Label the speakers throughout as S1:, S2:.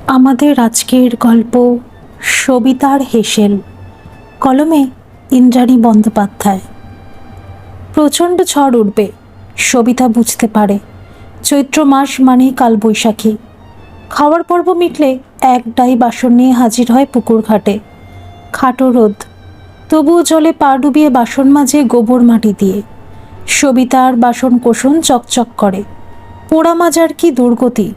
S1: আমাদের আজকের গল্প সবিতার হেসেল। কলমে ইন্দ্রাণী বন্দ্যোপাধ্যায়। প্রচণ্ড ঝড় উঠবে সবিতা বুঝতে পারে। চৈত্র মাস মানেই কালবৈশাখী। খাওয়ার পর্ব মিটলে এক ডাই বাসন নিয়ে হাজির হয় পুকুর ঘাটে। খাটো রোদ, তবুও জলে পা ডুবিয়ে বাসন মাজে গোবর মাটি দিয়ে। সবিতার বাসন কোসন চকচক করে। পোড়া মাজার কি দুর্গতি।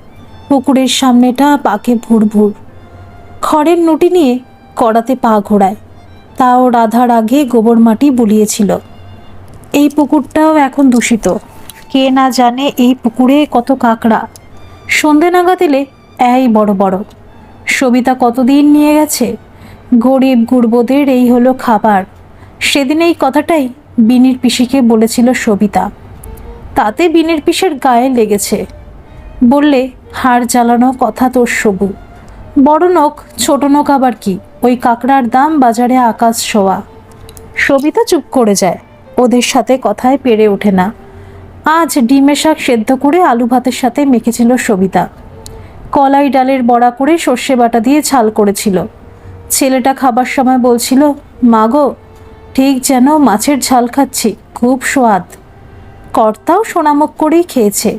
S1: পুকুরের সামনেটা পাকে ভুর ভুর। খড়ের নুটি নিয়ে কড়াতে পা ঘোরায়। তাও রাধার আগে গোবর মাটি বুলিয়েছিল। এই পুকুরটাও এখন দূষিত। কে না জানে এই পুকুরে কত কাকড়া। সন্ধে নাগাদ এলে এই বড় বড়। সবিতা কতদিন নিয়ে গেছে। গরিব গুরবোদের এই হলো খাবার। সেদিন এই কথাটাই বিনির পিসিকে বলেছিল সবিতা। তাতে বিনির পিসের গায়ে লেগেছে। বললে, হাড় জ্বালানো কথা তোর সবু। বড় নোক ছোট নোক আবার কি? ওই কাকড়ার দাম বাজারে আকাশ ছোঁয়া। সবিতা চুপ করে যায়। ওদের সাথে কথায় পেরে ওঠে না। আজ ডিমের শাক সেদ্ধ করে আলু ভাতের সাথে মেখেছিল সবিতা। কলাই ডালের বড়া করে সর্ষে বাটা দিয়ে ঝাল করেছিল। ছেলেটা খাবার সময় বলছিল, মা গো, ঠিক যেন মাছের ঝাল খাচ্ছি, খুব স্বাদ। কর্তাও সোনামুখ করেই খেয়েছে।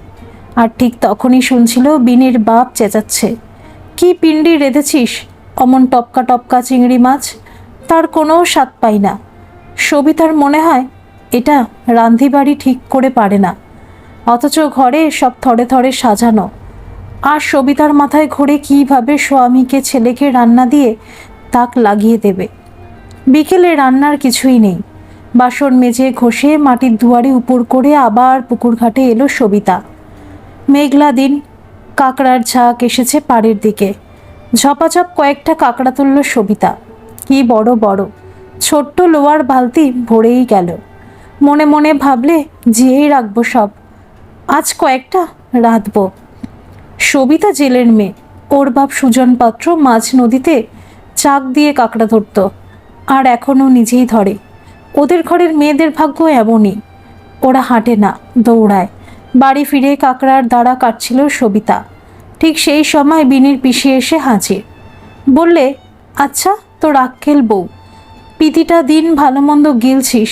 S1: আর ঠিক তখনই শুনছিল বিনির বাপ চেঁচাচ্ছে, কি পিণ্ডি রেঁধেছিস, অমন টপকা টপকা চিংড়ি মাছ, তার কোনো স্বাদ পাই না। সবিতার মনে হয় এটা রাঁধি বাড়ি ঠিক করে পারে না, অথচ ঘরে সব থরে থরে সাজানো। আর সবিতার মাথায় ঘুরে কীভাবে স্বামীকে ছেলেকে রান্না দিয়ে তাক লাগিয়ে দেবে। বিকেলে রান্নার কিছুই নেই। বাসন মেজে ঘষে মাটির দুয়ারে উপর করে আবার পুকুর ঘাটে এলো সবিতা। মেঘলা দিন, কাকড়ার ঝাঁক এসেছে পাড়ের দিকে। ঝপাঝপ কয়েকটা কাকড়া তুলল সবিতা। কি বড় বড়। ছোট্ট লোয়ার বালতি ভরেই গেল। মনে মনে ভাবলে, জিয়েই রাখবো সব, আজ কয়েকটা রাঁধব। সবিতা জেলের মেয়ে। ওর বাপ সুজন পাত্র মাঝ নদীতে চাক দিয়ে কাকড়া ধরত, আর এখনও নিজেই ধরে। ওদের ঘরের মেয়েদের ভাগ্য এমনই। ওরা হাঁটে না, দৌড়ায়। বাড়ি ফিরে কাকড়ার দাঁড়া কাটছিল সবিতা। ঠিক সেই সময় বিনির পিসি এসে হাজির। বললে, আচ্ছা তোর আক্কেল বউ, পিতিটা দিন ভালো মন্দ গিলছিস,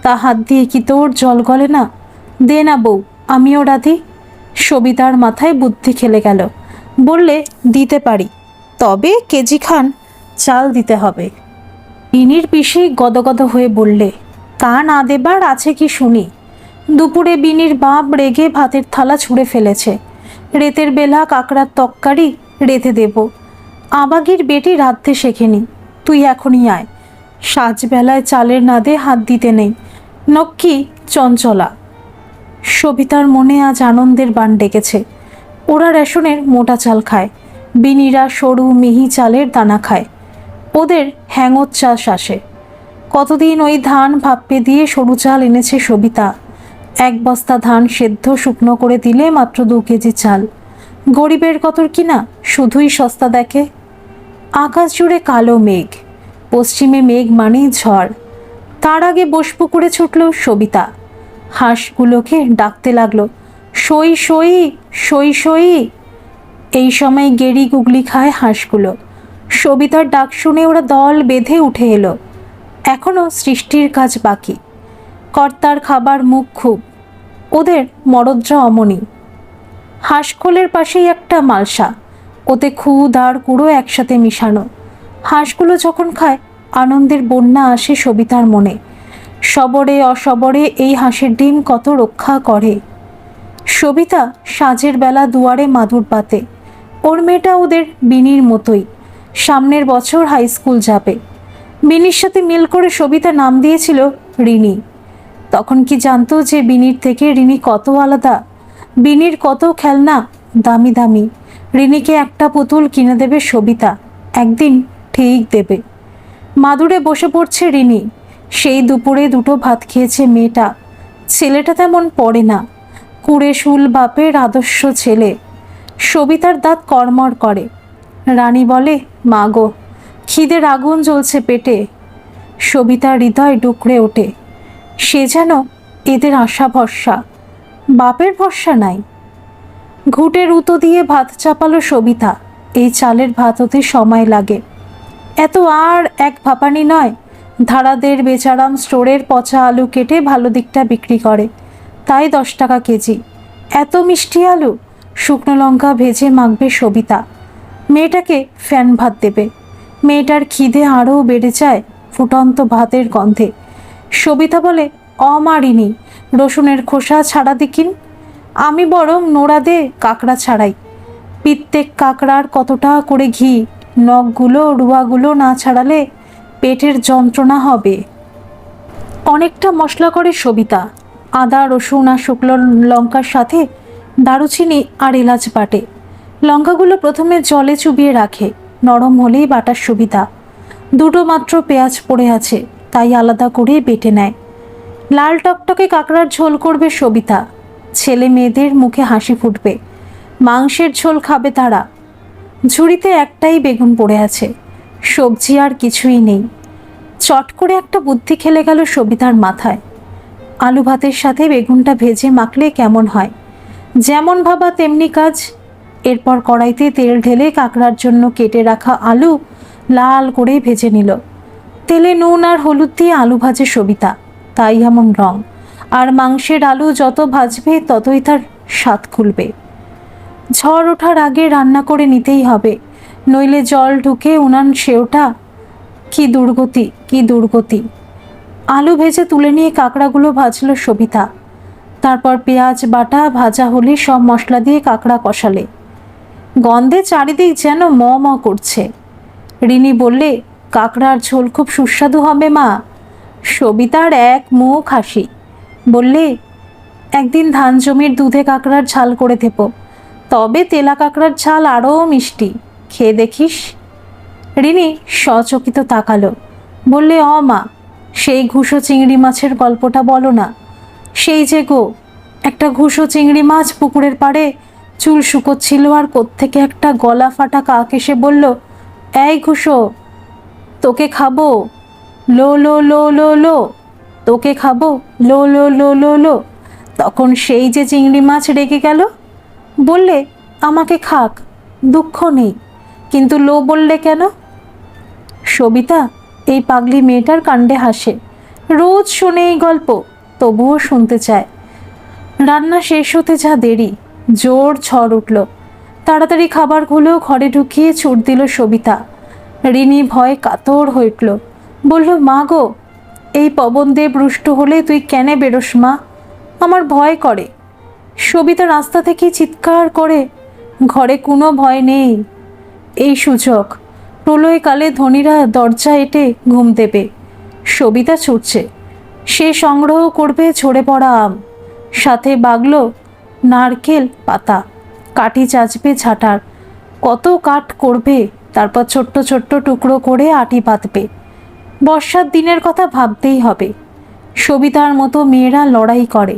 S1: তা হাত দিয়ে কি তোর জল গলে না? দে না বউ, আমিও রাধি। সবিতার মাথায় বুদ্ধি খেলে গেল। বললে, দিতে পারি, তবে কেজি খান চাল দিতে হবে। বিনির পিসি গদগদ হয়ে বললে, তা না দেবার আছে কি শুনি? দুপুরে বিনির বাপ রেগে ভাতের থালা ছুঁড়ে ফেলেছে। রেতের বেলা কাকড়ার তক্কারি রেঁধে দেব। আবাগির বেটি রাঁধতে শেখেনি। তুই এখনই আয়। সাজবেলায় চালের নাদে হাত দিতে নেই। নক্কি চঞ্চলা। সবিতার মনে আজ আনন্দের বান ডেকেছে। ওরা রেশনের মোটা চাল খায়, বিনিরা সরু মিহি চালের দানা খায়। ওদের হ্যাঙর চাষ আসে। কতদিন ওই ধান ভাপ্পে দিয়ে সরু চাল এনেছে সবিতা। এক বস্তা ধান সেদ্ধ শুকনো করে দিলে মাত্র 2 কেজি চাল। গরিবের কতর কিনা শুধুই সস্তা দেখে। আকাশ জুড়ে কালো মেঘ। পশ্চিমে মেঘ মানেই ঝড়। তার আগে বসপুকুরে ছুটল সবিতা। হাঁসগুলোকে ডাকতে লাগলো, সই সই সই সই। এই সময় গেড়ি গুগলি খায় হাঁসগুলো। সবিতার ডাক শুনে ওরা দল বেঁধে উঠে এলো। এখনো সৃষ্টির কাজ বাকি। কর্তার খাবার মুখ খুব। ওদের মরদ্রা অমনি। হাঁসকোলের পাশেই একটা মালসা, ওতে খুদ আর কুড়ো একসাথে মিশানো। হাঁসগুলো যখন খায়, আনন্দের বন্যা আসে সবিতার মনে। সবরে অসবরে এই হাঁসের ডিম কত রক্ষা করে। সবিতা সাঁঝের বেলা দুয়ারে মাদুর পাতে। ওর মেয়েটা ওদের বিনির মতোই, সামনের বছর হাই স্কুল যাবে। বিনির সাথে মিল করে সবিতা নাম দিয়েছিল রিনি। তখন কি জানতো যে বিনির থেকে রিনি কত আলাদা? বিনির কত খেলনা, দামি দামি। রিনিকে একটা পুতুল কিনে দেবে সবিতা, একদিন ঠিক দেবে। মাদুরে বসে পড়ছে রিনি। সেই দুপুরে 2টো ভাত খেয়েছে মেয়েটা। ছেলেটা তেমন পড়ে না, কুড়ে শুল বাপের আদর্শ ছেলে। সবিতার দাঁত কড়মড় করে। রানী বলে, মা গো, খিদের আগুন জ্বলছে পেটে। সবিতার হৃদয় ডুকরে ওঠে। সে যেন এদের আশা ভরসা, বাপের ভরসা নাই। ঘুঁটের উতো দিয়ে ভাত চাপালো সবিতা। এই চালের ভাত হতে সময় লাগে। এত আর এক ভাপানি নয়। ধারাদের বেচারাম স্টোরের পচা আলু কেটে ভালো দিকটা বিক্রি করে, তাই 10 টাকা কেজি। এত মিষ্টি আলু। শুকনো লঙ্কা ভেজে মাখবে সবিতা, মেয়েটাকে ফ্যান ভাত দেবে। মেয়েটার খিদে আরও বেড়ে যায় ফুটন্ত ভাতের গন্ধে। সবিতা বলে, অমারিনি, রসুনের খোসা ছাড়া দিকিন। আমি বরং নোড়া দে কাঁকড়া ছাড়াই। প্রত্যেক কাঁকড়ার কতটা করে ঘি, নখগুলো রুয়াগুলো না ছাড়ালে পেটের যন্ত্রণা হবে। অনেকটা মশলা করে সবিতা। আদা রসুন আর শুকনো লঙ্কার সাথে দারুচিনি আর এলাচ বাটে। লঙ্কাগুলো প্রথমে জলে চুবিয়ে রাখে, নরম হলেই বাটার সুবিধা। দুটো মাত্র পেঁয়াজ পড়ে আছে, তাই আলাদা করে বেটে নেয়। লাল টকটকে কাঁকড়ার ঝোল করবে সবিতা। ছেলে মেয়েদের মুখে হাসি ফুটবে। মাংসের ঝোল খাবে তারা। ঝুড়িতে একটাই বেগুন পড়ে আছে, সবজি আর কিছুই নেই। চট করে একটা বুদ্ধি খেলে গেল সবিতার মাথায়। আলু ভাতের সাথে বেগুনটা ভেজে মাখলে কেমন হয়? যেমন ভাবা তেমনি কাজ। এরপর কড়াইতে তেল ঢেলে কাঁকড়ার জন্য কেটে রাখা আলু লাল করে ভেজে নিল। তেলে নুন আর হলুদ দিয়ে আলু ভাজে সবিতা, তাই এমন রং। আর মাংসের আলু যত ভাজবে ততই তার স্বাদ খুলবে। ঝড় ওঠার আগে রান্না করে নিতেই হবে, নইলে জল ঢুকে উনান সেওটা। কি দুর্গতি, কি দুর্গতি। আলু ভেজে তুলে নিয়ে কাঁকড়াগুলো ভাজলো সবিতা। তারপর পেঁয়াজ বাটা ভাজা হলে সব মশলা দিয়ে কাঁকড়া কষালে। গন্ধে চারিদিক যেন ম ম করছে। রিনি বললে, কাঁকড়ার ঝোল খুব সুস্বাদু হবে মা। সবিতার এক মুখ হাসি। বললে, একদিন ধান জমির দুধে কাঁকড়ার ঝাল করে দেব, তবে তেলা কাঁকড়ার ঝাল আরও মিষ্টি, খেয়ে দেখিস। রিনি সচকিত তাকালো। বললে, মা, সেই ঘুষো চিংড়ি মাছের গল্পটা বলো না। সেই যে গো, একটা ঘুষো চিংড়ি মাছ পুকুরের পাড়ে চুল শুকোচ্ছিল, আর কোত্থেকে একটা গলা ফাটা কাক এসে বলল, এই ঘুষো, তোকে খাবো, লো লো লো লো লো, তোকে খাবো, লো লো লো লো লো। তখন সেই যে চিংড়ি মাছ রেগে গেল, বললে, আমাকে খাক, দুঃখ নেই, কিন্তু লো বললে কেন? সবিতা এই পাগলি মেয়েটার কাণ্ডে হাসে। রোজ শোনে এই গল্প, তবুও শুনতে চায়। রান্না শেষ হতে যা দেরি, জোর ঝড় উঠল। তাড়াতাড়ি খাবারগুলো ঘরে ঢুকিয়ে ছুট দিল সবিতা। রিনি ভয় কাতর হয়ে উঠল। বলল, মা গো, এই পবনদেব রুষ্ট হলে তুই কেন বেরোস মা? আমার ভয় করে। সবিতা রাস্তা থেকে চিৎকার করে, ঘরে কোনো ভয় নেই, এই সুযোগ। প্রলয়কালে ধনীরা দরজা এঁটে ঘুম দেবে। সবিতা ছুটছে। সে সংগ্রহ করবে ঝরে পড়া আম, সাথে বাগলো নারকেল পাতা, কাঠি চাচবে ঝাঁটার। কত কাঠ করবে, তারপর ছোট্ট ছোট্ট টুকরো করে আটি পাতবে। বর্ষার দিনের কথা ভাবতেই হবে। সবিতার মতো মেয়েরা লড়াই করে,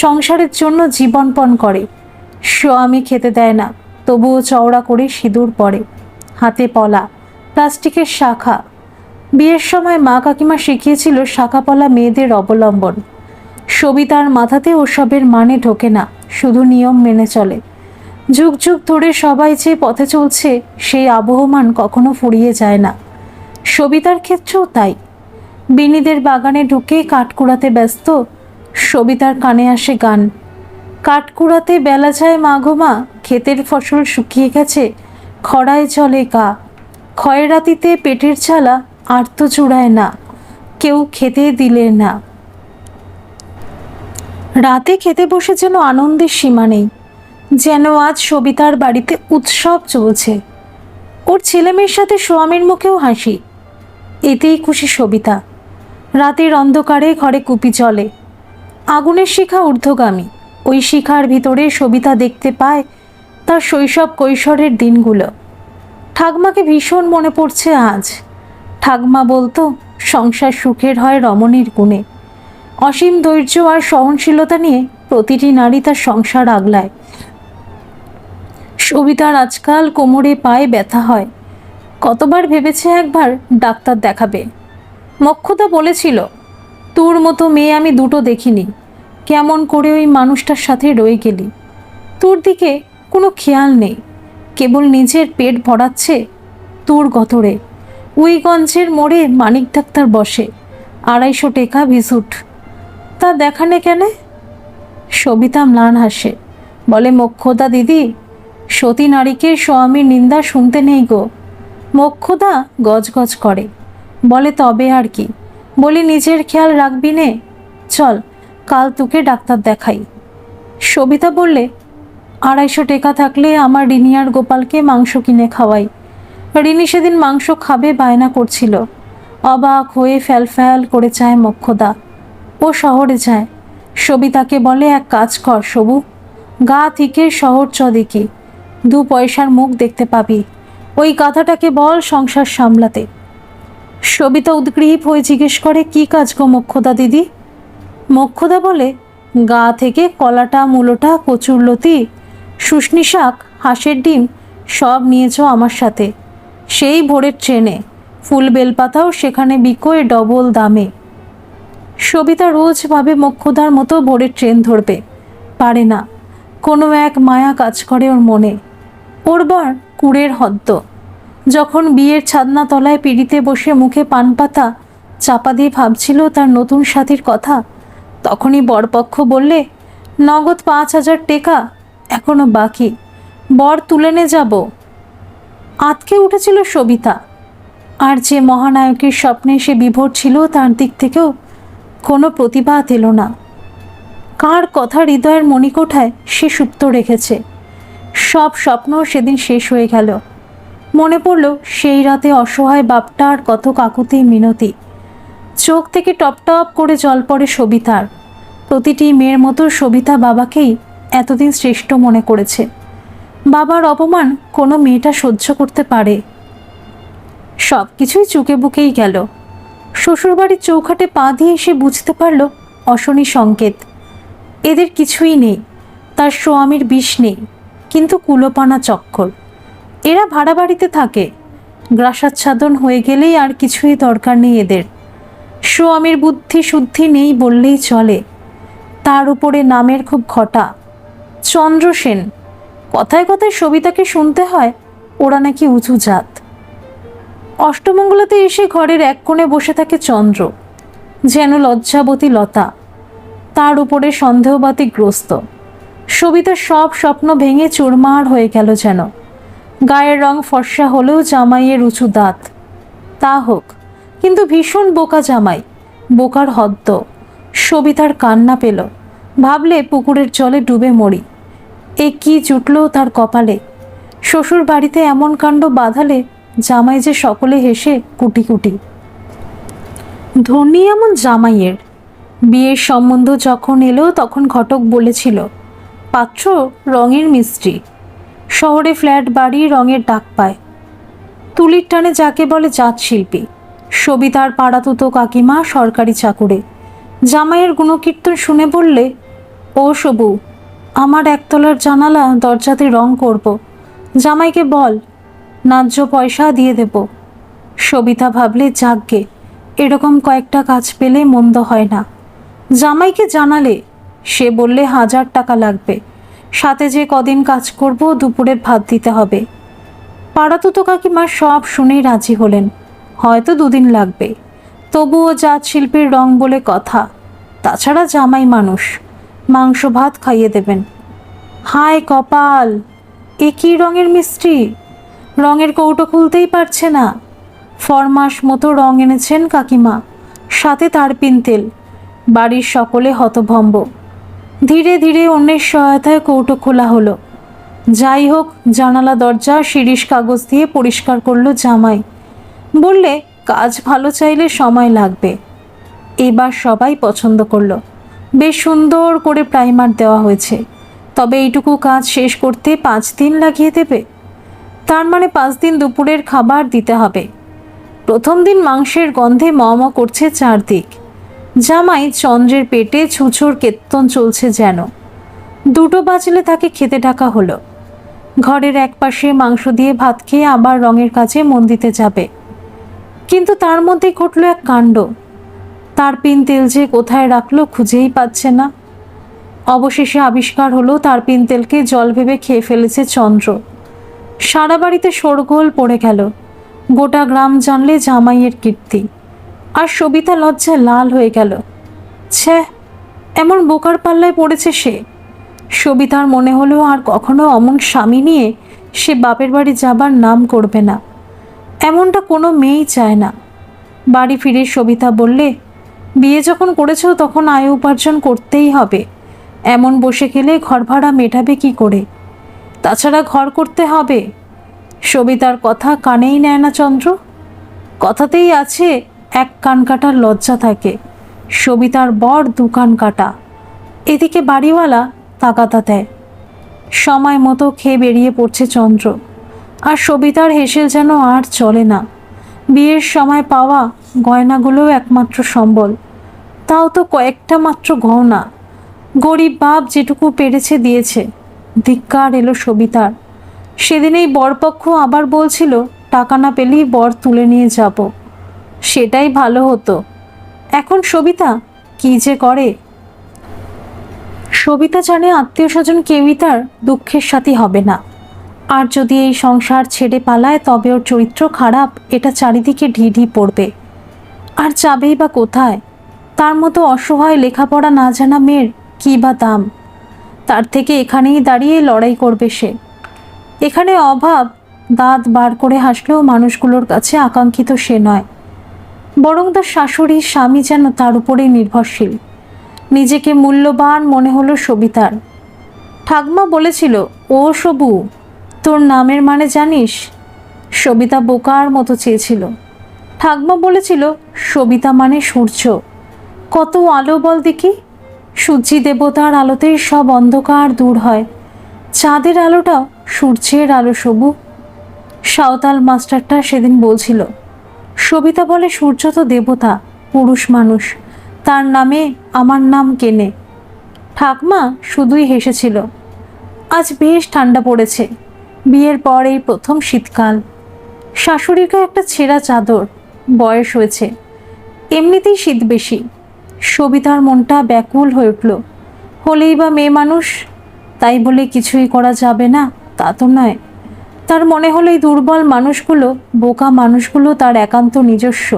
S1: সংসারের জন্য জীবনপণ করে। স্বামী খেতে দেয় না, তবুও চওড়া করে সিঁদুর পরে, হাতে পলা, প্লাস্টিকের শাখা। বিয়ের সময় মা কাকিমা শিখিয়েছিল শাখাপলা মেয়েদের অবলম্বন। সবিতার মাথাতে ওসবের মানে ঢোকে না, শুধু নিয়ম মেনে চলে। যুগ যুগ ধরে সবাই যে পথে চলছে, সেই আবহমান কখনো ফুরিয়ে যায় না। সবিতার ক্ষেত্রেও তাই। বিনিদের বাগানে ঢুকে কাঠ কুড়াতে ব্যস্ত। সবিতার কানে আসে গান। কাঠ কুড়াতে বেলা যায় মা গো মা, ক্ষেতের ফসল শুকিয়ে গেছে, খরায় চলে গা। ক্ষয়রাতিতে পেটের জ্বালা আর তো চূড়ায় না, কেউ খেতে দিলে না। রাতে খেতে বসে যেন আনন্দের সীমা নেই, যেন আজ সবিতার বাড়িতে উৎসব চলছে। ওর ছেলেমেয়ের সাথে স্বামীর মুখেও হাসি, এতেই খুশি সবিতা। রাতের অন্ধকারে ঘরে কুপি চলে, আগুনের শিখা ঊর্ধ্বগামী। ওই শিখার ভিতরে সবিতা দেখতে পায় তার শৈশব কৈশোরের দিনগুলো। ঠাকমাকে ভীষণ মনে পড়ছে আজ। ঠাকমা বলতো, সংসার সুখের হয় রমণীর গুণে। অসীম ধৈর্য আর সহনশীলতা নিয়ে প্রতিটি নারী তার সংসার আগলায়। সবিতার আজকাল কোমরে পায়ে ব্যথা হয়। কতবার ভেবেছে একবার ডাক্তার দেখাবে। মোক্ষদা বলেছিল, তোর মতো মেয়ে আমি দুটো দেখিনি, কেমন করে ওই মানুষটার সাথে রয়ে গেলি। তোর দিকে কোনো খেয়াল নেই, কেবল নিজের পেট ভরাচ্ছে। তোর গতরে উইগঞ্জের মোড়ে মানিক ডাক্তার বসে, 250 টাকা ভিসুট। তা দেখানে কেনে? সবিতা ম্লান হাসে, বলে মোক্ষদা দিদি, সতী নারীকে স্বামীর নিন্দা শুনতে নেই গো। মোক্ষদা গজগজ করে, বলে তবে আর কি। বলি নিজের খেয়াল রাখবি নে, চল কাল তোকে ডাক্তার দেখাই। সবিতা বললে, 250 টাকা থাকলে আমার রিনি আর গোপালকে মাংস কিনে খাওয়াই। রিনি সেদিন মাংস খাবে বায়না করছিল। অবাক হয়ে ফ্যাল করে চায় মোক্ষদা। ও শহরে যায়। সবিতাকে বলে, এক কাজ কর সবু, গা থেকে শহর চ দেখি, 2 পয়সার মুখ দেখতে পাবি। ওই গাধাটাকে বল সংসার সামলাতে। সবিতা উদ্গ্রীব হয়ে জিজ্ঞেস করে, কি কাজ গো মোক্ষদা দিদি? মোক্ষদা বলে, গা থেকে কলাটা, মূলোটা, কচুরলতি, শুশনি শাক, হাঁসের ডিম সব নিয়েছ আমার সাথে, সেই ভোরের ট্রেনে। ফুল বেলপাতাও সেখানে বিকোয় ডবল দামে। সবিতা রোজ ভাবে মোক্ষদার মতো ভোরের ট্রেন ধরবে, পারে না। কোনো এক মায়া কাজ করে ওর মনে। ওর বর কুড়ের হদ্দ। যখন বিয়ের ছাদনা তলায় পিড়িতে বসে মুখে পান পাতা চাপা দিয়ে ভাবছিল তার নতুন সাথীর কথা, তখনই বরপক্ষ বললে, নগদ 5,000 টাকা এখনো বাকি, বর তুলে নে যাব। আতকে উঠেছিল সবিতা। আর যে মহানায়কের স্বপ্নে সে বিভোর ছিল, তার দিক থেকেও কোনো প্রতিবাদ এলো না। কার কথা হৃদয়ের মণিকোঠায় সে সুপ্ত রেখেছে। সব স্বপ্ন সেদিন শেষ হয়ে গেল। মনে পড়ল সেই রাতে অসহায় বাপটা আর কত কাকুতি মিনতি। চোখ থেকে টপ টপ করে জল পড়ে সবিতার। প্রতিটি মেয়ের মতো সবিতা বাবাকেই এতদিন শ্রেষ্ঠ মনে করেছে। বাবার অপমান কোনো মেয়েটা সহ্য করতে পারে? সব কিছুই চুকে বুকেই গেল। শ্বশুরবাড়ির চৌখাটে পা দিয়ে সে বুঝতে পারল অশনি সংকেত। এদের কিছুই নেই, তার স্বামীর বিষ নেই, কিন্তু কুলোপানা চক্কর। এরা ভাড়া বাড়িতে থাকে, গ্রাসাচ্ছাদন হয়ে গেলেই আর কিছুই দরকার নেই এদের। স্বামীর বুদ্ধি শুদ্ধি নেই বললেই চলে। তার উপরে নামের খুব ঘটা, চন্দ্রসেন। কথায় কথায় সবিতাকে শুনতে হয় ওরা নাকি উঁচু জাত। অষ্টমঙ্গলাতে এসে ঘরের এক কোণে বসে থাকে চন্দ্র, যেন লজ্জাবতী লতা। তার উপরে সন্দেহবাতিগ্রস্ত। সবিতার সব স্বপ্ন ভেঙে চুরমার হয়ে গেল যেন। গায়ের রং ফর্সা হলেও জামাইয়ের উঁচু দাঁত। তা হোক, কিন্তু ভীষণ বোকা জামাই, বোকার হদ্দ। সবিতার কান্না পেল, ভাবলে পুকুরের জলে ডুবে মরি। এ কি জুটল তার কপালে। শ্বশুর বাড়িতে এমন কাণ্ড বাঁধালে জামাই যে সকলে হেসে কুটি কুটি। ধনী এমন জামাইয়ের। বিয়ের সম্বন্ধ যখন এলো তখন ঘটক বলেছিল, পাত্র রঙের মিস্ত্রি, শহরে ফ্ল্যাট বাড়ি, রঙের ডাক পায়। তুলির টানে যাকে বলে জাত শিল্পী। সবিতার পাড়াতুতো কাকিমা সরকারি চাকুরে। জামাইয়ের গুণকীর্তন শুনে বললে, ও সবু, আমার একতলার জানালা দরজাতে রং করব, জামাইকে বল, ন্যায্য পয়সা দিয়ে দেব। সবিতা ভাবলে, যাকগে, এরকম কয়েকটা কাজ পেলে মন্দ হয় না। জামাইকে জানালে, সে বললে 1000 টাকা লাগবে, সাথে যে কদিন কাজ করব দুপুরে ভাত দিতে হবে। পাড়াতুতো কাকিমা সব শুনেই রাজি হলেন। হয়তো 2 দিন লাগবে, তবুও জাত শিল্পীর রং বলে কথা। তাছাড়া জামাই মানুষ, মাংস ভাত খাইয়ে দেবেন। হায় কপাল, এ কি রঙের মিস্ত্রি! রঙের কৌটো খুলতেই পারছে না। ফরমাস মতো রং এনেছেন কাকিমা, সাথে তারপিন তেল। বাড়ির সকলে হতভম্ব। ধীরে ধীরে অন্যের সহায়তায় কৌটো খোলা হলো। যাই হোক, জানালা দরজা শিরিষ কাগজ দিয়ে পরিষ্কার করলো জামাই। বললে, কাজ ভালো চাইলে সময় লাগবে। এবার সবাই পছন্দ করলো। বেশ সুন্দর করে প্রাইমার দেওয়া হয়েছে। তবে এইটুকু কাজ শেষ করতে 5 দিন লাগিয়ে দেবে। তার মানে 5 দিন দুপুরের খাবার দিতে হবে। প্রথম দিন মাংসের গন্ধে ম করছে চারদিক। জামাই চন্দ্রের পেটে ছুঁচোর কেত্তন চলছে যেন। 2টো বাজলে তাকে খেতে ডাকা হলো। ঘরের একপাশে মাংস দিয়ে ভাত খেয়ে আবার রঙের কাজে মন দিতে যাবে। কিন্তু তার মধ্যে ঘটল এক কাণ্ড। তারপিন তেল যে কোথায় রাখলো খুঁজেই পাচ্ছে না। অবশেষে আবিষ্কার হলো তারপিন তেলকে জল ভেবে খেয়ে ফেলেছে চন্দ্র। সারা বাড়িতে শোরগোল পড়ে গেল। গোটা গ্রাম জানলে জামাইয়ের কীর্তি। আর সবিতা লজ্জায় লাল হয়ে গেল। ছ্যা, এমন বোকার পাল্লায় পড়েছে সে। সবিতার মনে হলো আর কখনো অমন স্বামী নিয়ে সে বাপের বাড়ি যাবার নাম করবে না। এমনটা কোনো মেয়েই চায় না। বাড়ি ফিরে সবিতা বললে, বিয়ে যখন করেছো তখন আয় উপার্জন করতেই হবে। এমন বসে গেলে ঘর ভাড়া মেটাবে কি করে? তাছাড়া ঘর করতে হবে। সবিতার কথা কানেই নেয় না চন্দ্র। কথাতেই আছে, এক কান কাটার লজ্জা থাকে। সবিতার বর দু কান কাটা। এদিকে বাড়িওয়ালা তাগাদা দেয়। সময় মতো খেয়ে বেরিয়ে পড়ছে চন্দ্র। আর সবিতার হেসেল যেন আর চলে না। বিয়ের সময় পাওয়া গয়নাগুলোও একমাত্র সম্বল, তাও তো কয়েকটা মাত্র গহনা। গরিব বাপ যেটুকু পেরেছে দিয়েছে। ধিক্কার এলো সবিতার। সেদিনেই বরপক্ষ আবার বলছিল টাকা না পেলেই বর তুলে নিয়ে যাব। সেটাই ভালো হতো। এখন সবিতা কি যে করে। সবিতা জানে আত্মীয় স্বজন কেউই তার দুঃখের সাথী হবে না। আর যদি এই সংসার ছেড়ে পালায় তবে ওর চরিত্র খারাপ, এটা চারিদিকে ঢিঢি পড়বে। আর যাবেই বা কোথায়? তার মতো অসহায় লেখাপড়া না জানা মেয়ের কী বা দাম? তার থেকে এখানেই দাঁড়িয়ে লড়াই করবে সে। এখানে অভাব দাঁত বার করে হাসলেও মানুষগুলোর কাছে আকাঙ্ক্ষিত সে নয়, বরং তার শাশুড়ি স্বামী যেন তার উপরেই নির্ভরশীল। নিজেকে মূল্যবান মনে হলো সবিতার। ঠাকমা বলেছিল, ও সবু, তোর নামের মানে জানিস? সবিতা বোকার মতো চেয়েছিল। ঠাকমা বলেছিল, সবিতা মানে সূর্য। কত আলো বল দেখি। সূর্যি দেবতার আলোতেই সব অন্ধকার দূর হয়। চাঁদের আলোটাও সূর্যের আলো সবু। সাঁওতাল মাস্টারটা সেদিন বলছিল, সবিতা বলে সূর্য তো দেবতা, পুরুষ মানুষ, তার নামে আমার নাম কেনে। ঠাকমা শুধুই হেসেছিল। আজ বেশ ঠান্ডা পড়েছে। বিয়ের পর এই প্রথম শীতকাল। শাশুড়িকে একটা ছেঁড়া চাদর, বয়স হয়েছে, এমনিতেই শীত বেশি। সবিতার মনটা ব্যাকুল হয়ে উঠল। হলেই বা মেয়ে মানুষ, তাই বলে কিছুই করা যাবে না তা তো নয়। তার মনে হলো এই দুর্বল মানুষগুলো, বোকা মানুষগুলো তার একান্ত নিজস্ব।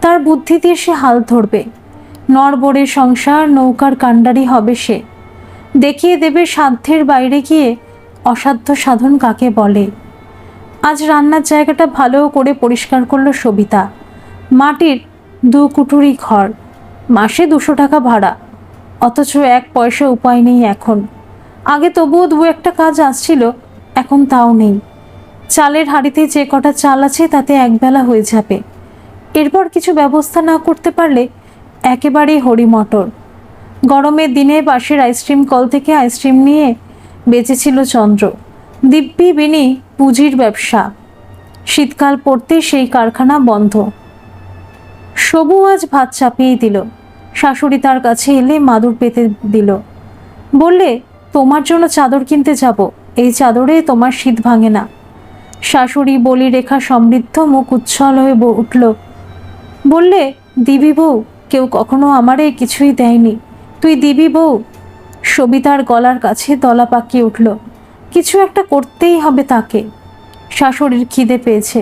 S1: তার বুদ্ধি দিয়ে সে হাল ধরবে। নড়বড়ে সংসার নৌকার কাণ্ডারি হবে সে। দেখিয়ে দেবে সাধ্যের বাইরে গিয়ে অসাধ্য সাধন কাকে বলে। আজ রান্নার জায়গাটা ভালো করে পরিষ্কার করলো সবিতা। মাটির 2 কুঠুরি ঘর, মাসে 200 টাকা ভাড়া, অথচ 1 পয়সা উপায় নেই এখন। আগে তবুও 2-1টা কাজ আসছিল, এখন তাও নেই। চালের হাঁড়িতে যে কটা চাল আছে তাতে একবেলা হয়ে যাবে। এরপর কিছু ব্যবস্থা না করতে পারলে একেবারেই হরিমটর। গরমের দিনে পাশের আইসক্রিম কল থেকে আইসক্রিম নিয়ে বেঁচেছিল চন্দ্র। দিব্যি বিনি পুঁজির ব্যবসা। শীতকাল পড়তে সেই কারখানা বন্ধ। সবু আজ ভাত চাপিয়েই দিল। শাশুড়ি তার কাছে এলে মাদুর পেতে দিল। বললে, তোমার জন্য চাদর কিনতে যাব, এই চাদরে তোমার শীত ভাঙে না। শাশুড়ি বলি রেখা সমৃদ্ধ, মুখ উচ্ছল হয়ে উঠল। বললে, দিবি বউ, কেউ কখনো আমারে কিছুই দেয়নি, তুই দিবি বউ। সবিতার গলার কাছে দলা পাকিয়ে উঠল। কিছু একটা করতেই হবে তাকে। শাশুড়ির খিদে পেয়েছে,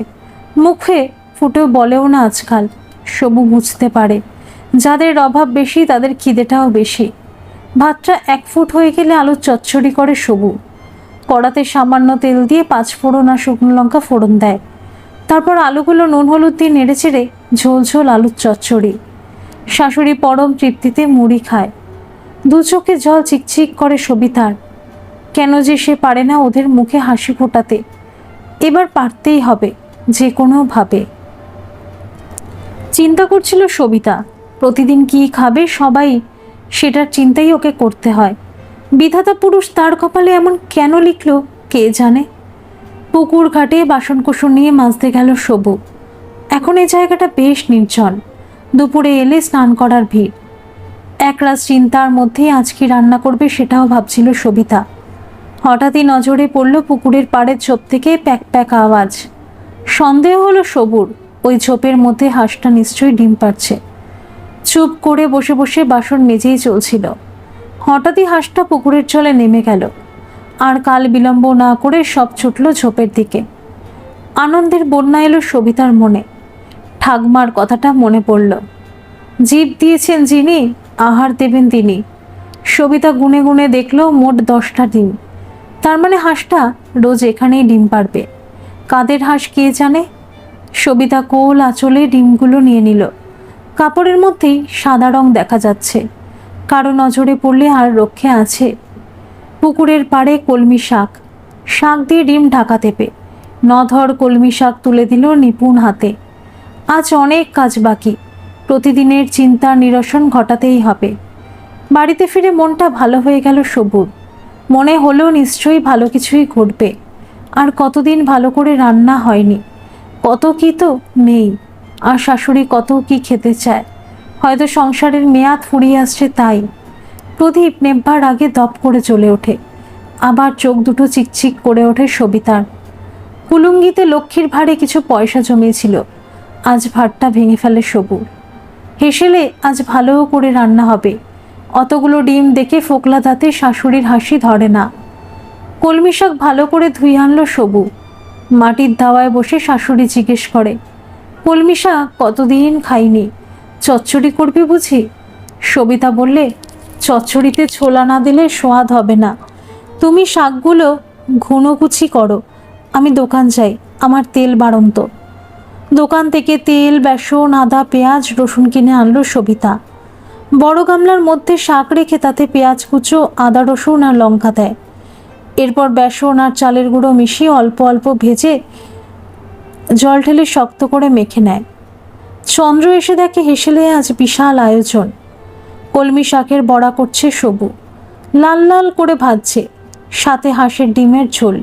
S1: মুখে ফুটেও বলেও না আজকাল। সবু বুঝতে পারে, যাদের অভাব বেশি তাদের খিদেটাও বেশি। ভাতটা 1 ফুট হয়ে গেলে আলু চচ্চড়ি করে সবু। কড়াতে সামান্য তেল দিয়ে 5 ফোড়ন আর শুকনো লঙ্কা ফোড়ন দেয়। তারপর আলুগুলো নুন হলুদ দিয়ে নেড়ে চেড়ে ঝোল ঝোল আলুর চচ্চড়ি। শাশুড়ি পরম তৃপ্তিতে মুড়ি খায়। 2 চোখে জল চিকচিক করে সবিতার। কেন যে সে পারে না ওদের মুখে হাসি ফোটাতে। এবার পারতেই হবে, যে কোনোভাবে। চিন্তা করছিল সবিতা, প্রতিদিন কি খাবে সবাই, সেটার চিন্তাই ওকে করতে হয়। বিধাতা পুরুষ তার কপালে এমন কেন লিখল কে জানে। পুকুর ঘাটে বাসনকোসন নিয়ে মাজতে গেল সবু। এখন এই জায়গাটা বেশ নির্জন। দুপুরে এলে স্নান করার ভিড়। একরাশ চিন্তার মধ্যেই আজ কি রান্না করবে সেটাও ভাবছিল সবিতা। হঠাৎই নজরে পড়ল পুকুরের পাড়ের ঝোপ থেকে প্যাক প্যাক আওয়াজ। সন্দেহ হলো সবুর, ওই ঝোপের মধ্যে হাঁসটা নিশ্চয়ই ডিম পাড়ছে। চুপ করে বসে বসে বাসন মেজেই চলছিল। হঠাৎই হাঁসটা পুকুরের জলে নেমে গেল। আর কাল বিলম্ব না করে সব ছুটল ঝোপের দিকে। আনন্দের বন্যা এলো সবিতার মনে। ঠাকমার কথাটা মনে পড়ল। জীব দিয়েছেন যিনি, আহার দেবেন তিনি। সবিতা গুনে গুনে দেখল মোট 10টা ডিম। তার মানে হাঁসটা রোজ এখানেই ডিম পাড়বে। কাদের হাঁস কে জানে। সবিতা কোল আঁচলে ডিমগুলো নিয়ে নিল। কাপড়ের মধ্যেই সাদা রং দেখা যাচ্ছে। কারো নজরে পড়লে আর রক্ষে আছে। পুকুরের পাড়ে কলমি শাক, শাক দিয়ে ডিম ঢাকা দেবে। নধর কলমি শাক তুলে দিল নিপুণ হাতে। আজ অনেক কাজ বাকি, প্রতিদিনের চিন্তার নিরসন ঘটাতেই হবে। বাড়িতে ফিরে মনটা ভালো হয়ে গেল সবুর। মনে হলো নিশ্চয়ই ভালো কিছুই ঘটবে। আর কতদিন ভালো করে রান্না হয়নি, কত কি তো নেই। আর শাশুড়ি কত কি খেতে চায়, হয়তো সংসারের মেয়াদ ফুরিয়ে আসছে তাই। প্রদীপ নেবার আগে দপ করে চলে ওঠে। আবার চোখ দুটো চিকচিক করে ওঠে সবিতার। কুলুঙ্গিতে লক্ষ্মীর ভাড়ে কিছু পয়সা জমিয়েছিল, আজ ভাড়টা ভেঙে ফেলে সবুর। হেসেলে আজ ভালো করে রান্না হবে। অতগুলো ডিম দেখে ফোকলা দাঁতে শাশুড়ির হাসি ধরে না। কলমি শাক ভালো করে ধুয়ে আনলো সবু। মাটির দাওয়ায় বসে শাশুড়ি জিজ্ঞেস করে, কলমি শাক কতদিন খাইনি, চচ্চড়ি করবি বুঝি? সবিতা বললে, চচ্চড়িতে ছোলা না দিলে স্বাদ হবে না। তুমি শাকগুলো ঘুনোকুচি করো, আমি দোকান যাই, আমার তেল বাড়ন্ত। দোকান থেকে তেল, বেসন, আদা, পেঁয়াজ, রসুন কিনে আনলো সবিতা। বড় গামলার মধ্যে শাক রেখে তাতে পেঁয়াজ কুচো, আদা, রসুন আর লঙ্কা দেয়। এরপর বেসন আর চালের গুঁড়ো মিশিয়ে অল্প অল্প ভেজে জল ঢেলে শক্ত করে মেখে নেয়। চন্দ্র এসে দেখে হেসেলে আজ বিশাল আয়োজন। কলমি শাকের বড়া করছে সবু, লাল লাল করে ভাজছে, সাথে হাঁসের ডিমের ঝোল।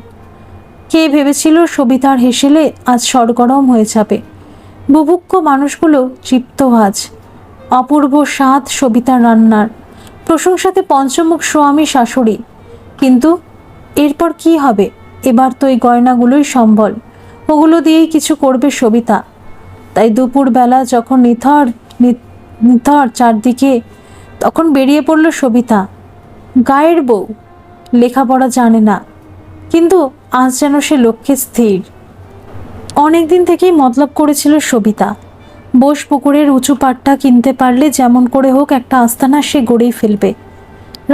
S1: কে ভেবেছিল সবিতার হেসেলে আজ সরগরম হয়ে যাবে। বুভুক্ষ মানুষগুলো তৃপ্ত আজ। অপূর্ব স্বাদ সবিতার রান্নার, প্রশংসাতে পঞ্চমুখ স্বামী শাশুড়ি। কিন্তু এরপর কি হবে? এবার তো এই গয়নাগুলোই সম্বল, ওগুলো দিয়েই কিছু করবে সবিতা। তাই দুপুরবেলা যখন নিথর চারদিকে, তখন বেরিয়ে পড়ল সবিতা। গায়ের বউ, লেখাপড়া জানে না, কিন্তু আজ যেন সে লক্ষ্যে স্থির। অনেকদিন থেকেই মতলব করেছিল সবিতা, বোস পুকুরের উঁচু পাটটা কিনতে পারলে যেমন করে হোক একটা আস্তানা সে গড়েই ফেলবে।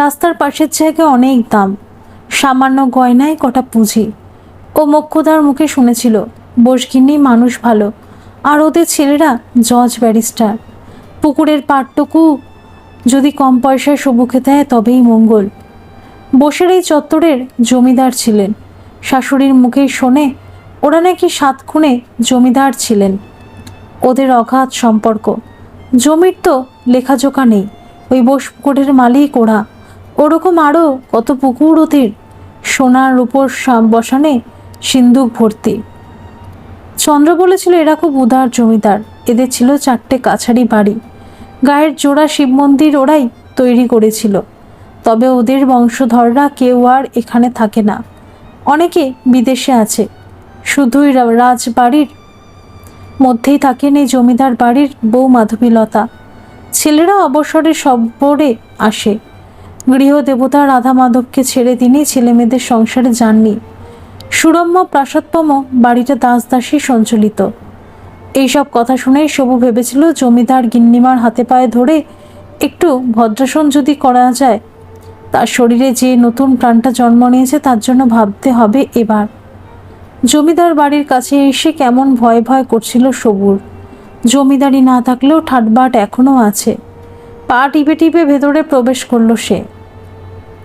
S1: রাস্তার পাশের জায়গায় অনেক দাম, সামান্য গয়নায় কটা পুঁজি। ও মোক্ষদার মুখে শুনেছিল বোসগিন্নি মানুষ ভালো, আর ওদের ছেলেরা জজ ব্যারিস্টার। পুকুরের পাটটুকু যদি কম পয়সায় সবুকে দেয় তবেই মঙ্গল। বোসের এই চত্বরের জমিদার ছিলেন। শাশুড়ির মুখেই শোনে ওরা নাকি 7 খুনে জমিদার ছিলেন। ওদের অগাধ সম্পর্ক। জমির তো লেখাজোকা নেই, ওই বোস পুকুরের মালিক ওরা। ওরকম আরও কত পুকুর ওদের, সোনার উপর বসানে সিন্দুক ভর্তি। চন্দ্র বলেছিল এরা খুব উদার জমিদার। এদের ছিল 4টে কাছারি বাড়ি, গায়ের জোড়া শিব মন্দির ওরাই তৈরি করেছিল। তবে ওদের বংশধররা কেউ আর এখানে থাকে না, অনেকে বিদেশে আছে। শুধুই রাজবাড়ির মধ্যেই থাকেন এই জমিদার বাড়ির বউ মাধবীলতা। ছেলেরা অবসরে সবরে আসে। গৃহদেবতা রাধা মাধবকে ছেড়ে তিনি ছেলেমেয়েদের সংসারে যাননি। সুরম্য প্রাসাদতম বাড়িটা দাসদাসী সঞ্চালিত। এইসব কথা শুনেই সবু ভেবেছিল জমিদার গিন্নিমার হাতে পায়ে ধরে একটু ভদ্রাসন যদি করা যায়। তার শরীরে যে নতুন প্রাণটা জন্ম নিয়েছে তার জন্য ভাবতে হবে এবার। জমিদার বাড়ির কাছে এসে কেমন ভয় ভয় করছিল সবুর। জমিদারি না থাকলেও ঠাটবাট এখনও আছে। পা টিপে টিপে ভেতরে প্রবেশ করলো সে।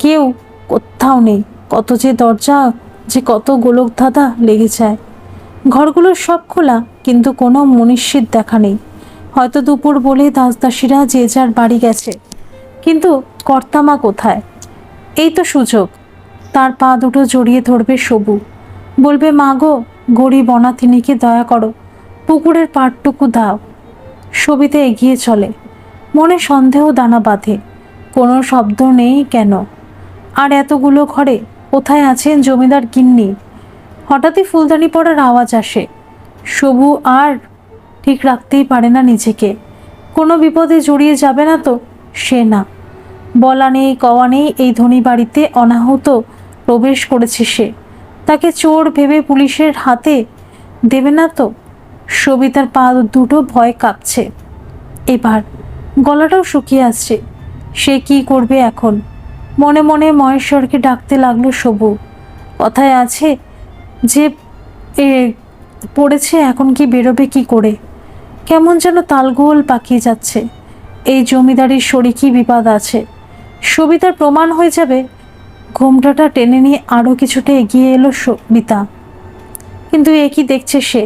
S1: কেউ কোথাও নেই। কত যে দরজা, যে কত গোলক ধাঁধা লেগে যায়। ঘরগুলো সব খোলা, কিন্তু কোনো মনীষীর দেখা নেই। হয়তো দুপুর বলে দাসদাসীরা যে যার বাড়ি গেছে, কিন্তু কর্তামা কোথায়? এই তো সুযোগ। তার পা দুটো জড়িয়ে ধরবে সবু, বলবে মা গো, গরিব অনাথিনীকে দয়া করো, পুকুরের পাড়টুকু দাও। সবিতা এগিয়ে চলে, মনে সন্দেহ দানা বাঁধে। কোনো শব্দ নেই কেন? আর এতগুলো ঘরে কোথায় আছেন জমিদার গিন্নি? হঠাৎই ফুলদানি পড়ার আওয়াজ আসে। সবু আর ঠিক রাখতেই পারে না নিজেকে। কোনো বিপদে জড়িয়ে যাবে না তো? সে না, বলা নেই কওয়া নেই, এই ধনী বাড়িতে অনাহুত প্রবেশ করেছে সে, তাকে চোর ভেবে পুলিশের হাতে দেবে না তো? সবিতার পা দুটো ভয় কাঁপছে, এবার গলাটাও শুকিয়ে আসছে। সে কি করবে এখন? মনে মনে মহেশ্বরকে ডাকতে লাগলো সবু। কথায় আছে যে এ পড়েছে, এখন কি বেরোবে কি করে? কেমন যেন তালগোল পাকিয়ে যাচ্ছে। এই জমিদারির শরিকি বিবাদ আছে, সবিতার প্রমাণ হয়ে যাবে। ঘোমটাটা টেনে নিয়ে আরও কিছুটা এগিয়ে এলো সবিতা। কিন্তু এ কি দেখছে সে?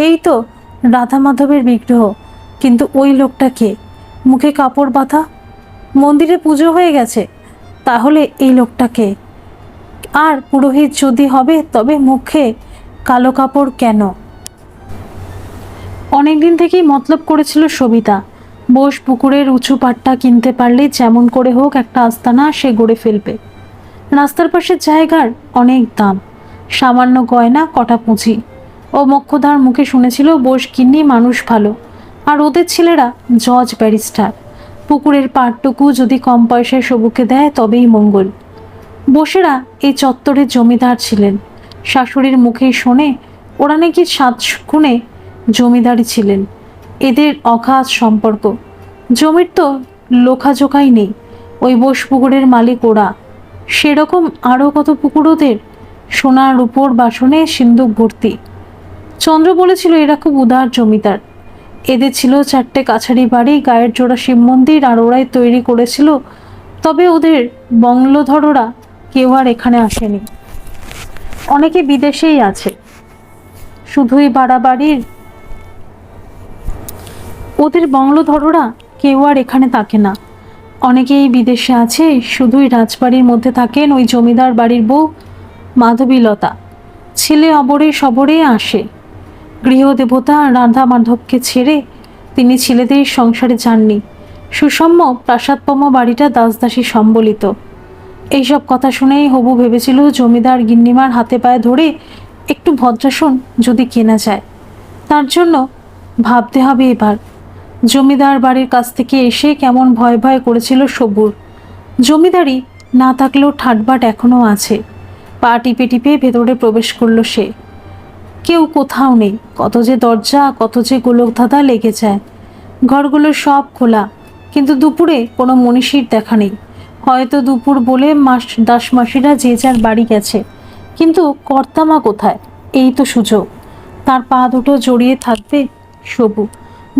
S1: এই তো রাধা মাধবের বিগ্রহ, কিন্তু ওই লোকটা কে? মুখে কাপড় বাঁধা, মন্দিরে পুজো হয়ে গেছে, তাহলে এই লোকটা কে? আর পুরোহিত যদি হবে তবে মুখে কালো কাপড় কেন? অনেকদিন থেকেই মতলব করেছিল সবিতা, বোস পুকুরের উঁচু পাটটা কিনতে পারলেই যেমন করে হোক একটা আস্তানা সে গড়ে ফেলবে। রাস্তার পাশের জায়গার অনেক দাম, সামান্য গয়না, কটা পুঁজি। ও মোক্ষদার মুখে শুনেছিল বোস গিন্নি মানুষ ভালো, আর ওদের ছেলেরা জজ ব্যারিস্টার। পুকুরের পাটটুকু যদি কম পয়সায় সবুকে দেয় তবেই মঙ্গল। বোসেরা এই চত্বরের জমিদার ছিলেন। শাশুড়ির মুখেই শোনে ওরা নাকি 7 গুণে জমিদারি ছিলেন। এদের অগাধ সম্পর্ক। জমির তো লোখাজোখাই নেই, ওই বোস পুকুরের মালিক ওরা। সেরকম আরও কত পুকুর ওদের, সোনার উপর বাসনে সিন্দুক ভর্তি। চন্দ্র বলেছিল এরা খুব উদার জমিদার। এদের ছিল 4টে কাছারি বাড়ি, গায়ের জোড়া শিব মন্দির, আর ওরাই তৈরি করেছিল। তবে ওদের বংশধররা কেউ আর এখানে আসেনি, অনেকে বিদেশেই আছে। শুধুই বাড়াবাড়ির ওদের বংশধররা কেউ আর এখানে থাকে না, অনেকেই বিদেশে আছে। শুধুই রাজবাড়ির মধ্যে থাকেন ওই জমিদার বাড়ির বউ মাধবীলতা। ছেলে অবরে সবরে আসে। গৃহদেবতা রাধা মাধবকে ছেড়ে তিনি ছেলেদের সংসারে যাননি। সুষম্য প্রাসাদপম বাড়িটা দাসদাসী সম্বলিত। এইসব কথা শুনেই হবু ভেবেছিল জমিদার গিন্নিমার হাতে পায়ে ধরে একটু ভদ্রাসন যদি কেনা যায়। তার জন্য ভাবতে হবে এবার। জমিদার বাড়ির কাছ থেকে এসে কেমন ভয় ভয় করেছিল সবুর। জমিদারি না থাকলেও ঠাটবাট এখনও আছে। পা টিপে টিপে ভেতরে প্রবেশ করলো সে। কেউ কোথাও নেই, কত যে দরজা, কত যে গোলকধাঁধা লেগে যায়। ঘরগুলো সব খোলা, কিন্তু দুপুরে কোনো মনীষীর দেখা নেই। হয়তো দুপুর বলে দাসমাসিরা যে যার বাড়ি গেছে, কিন্তু কর্তামা কোথায়? এই তো সুযোগ। তার পা দুটো জড়িয়ে থাকবে সবু,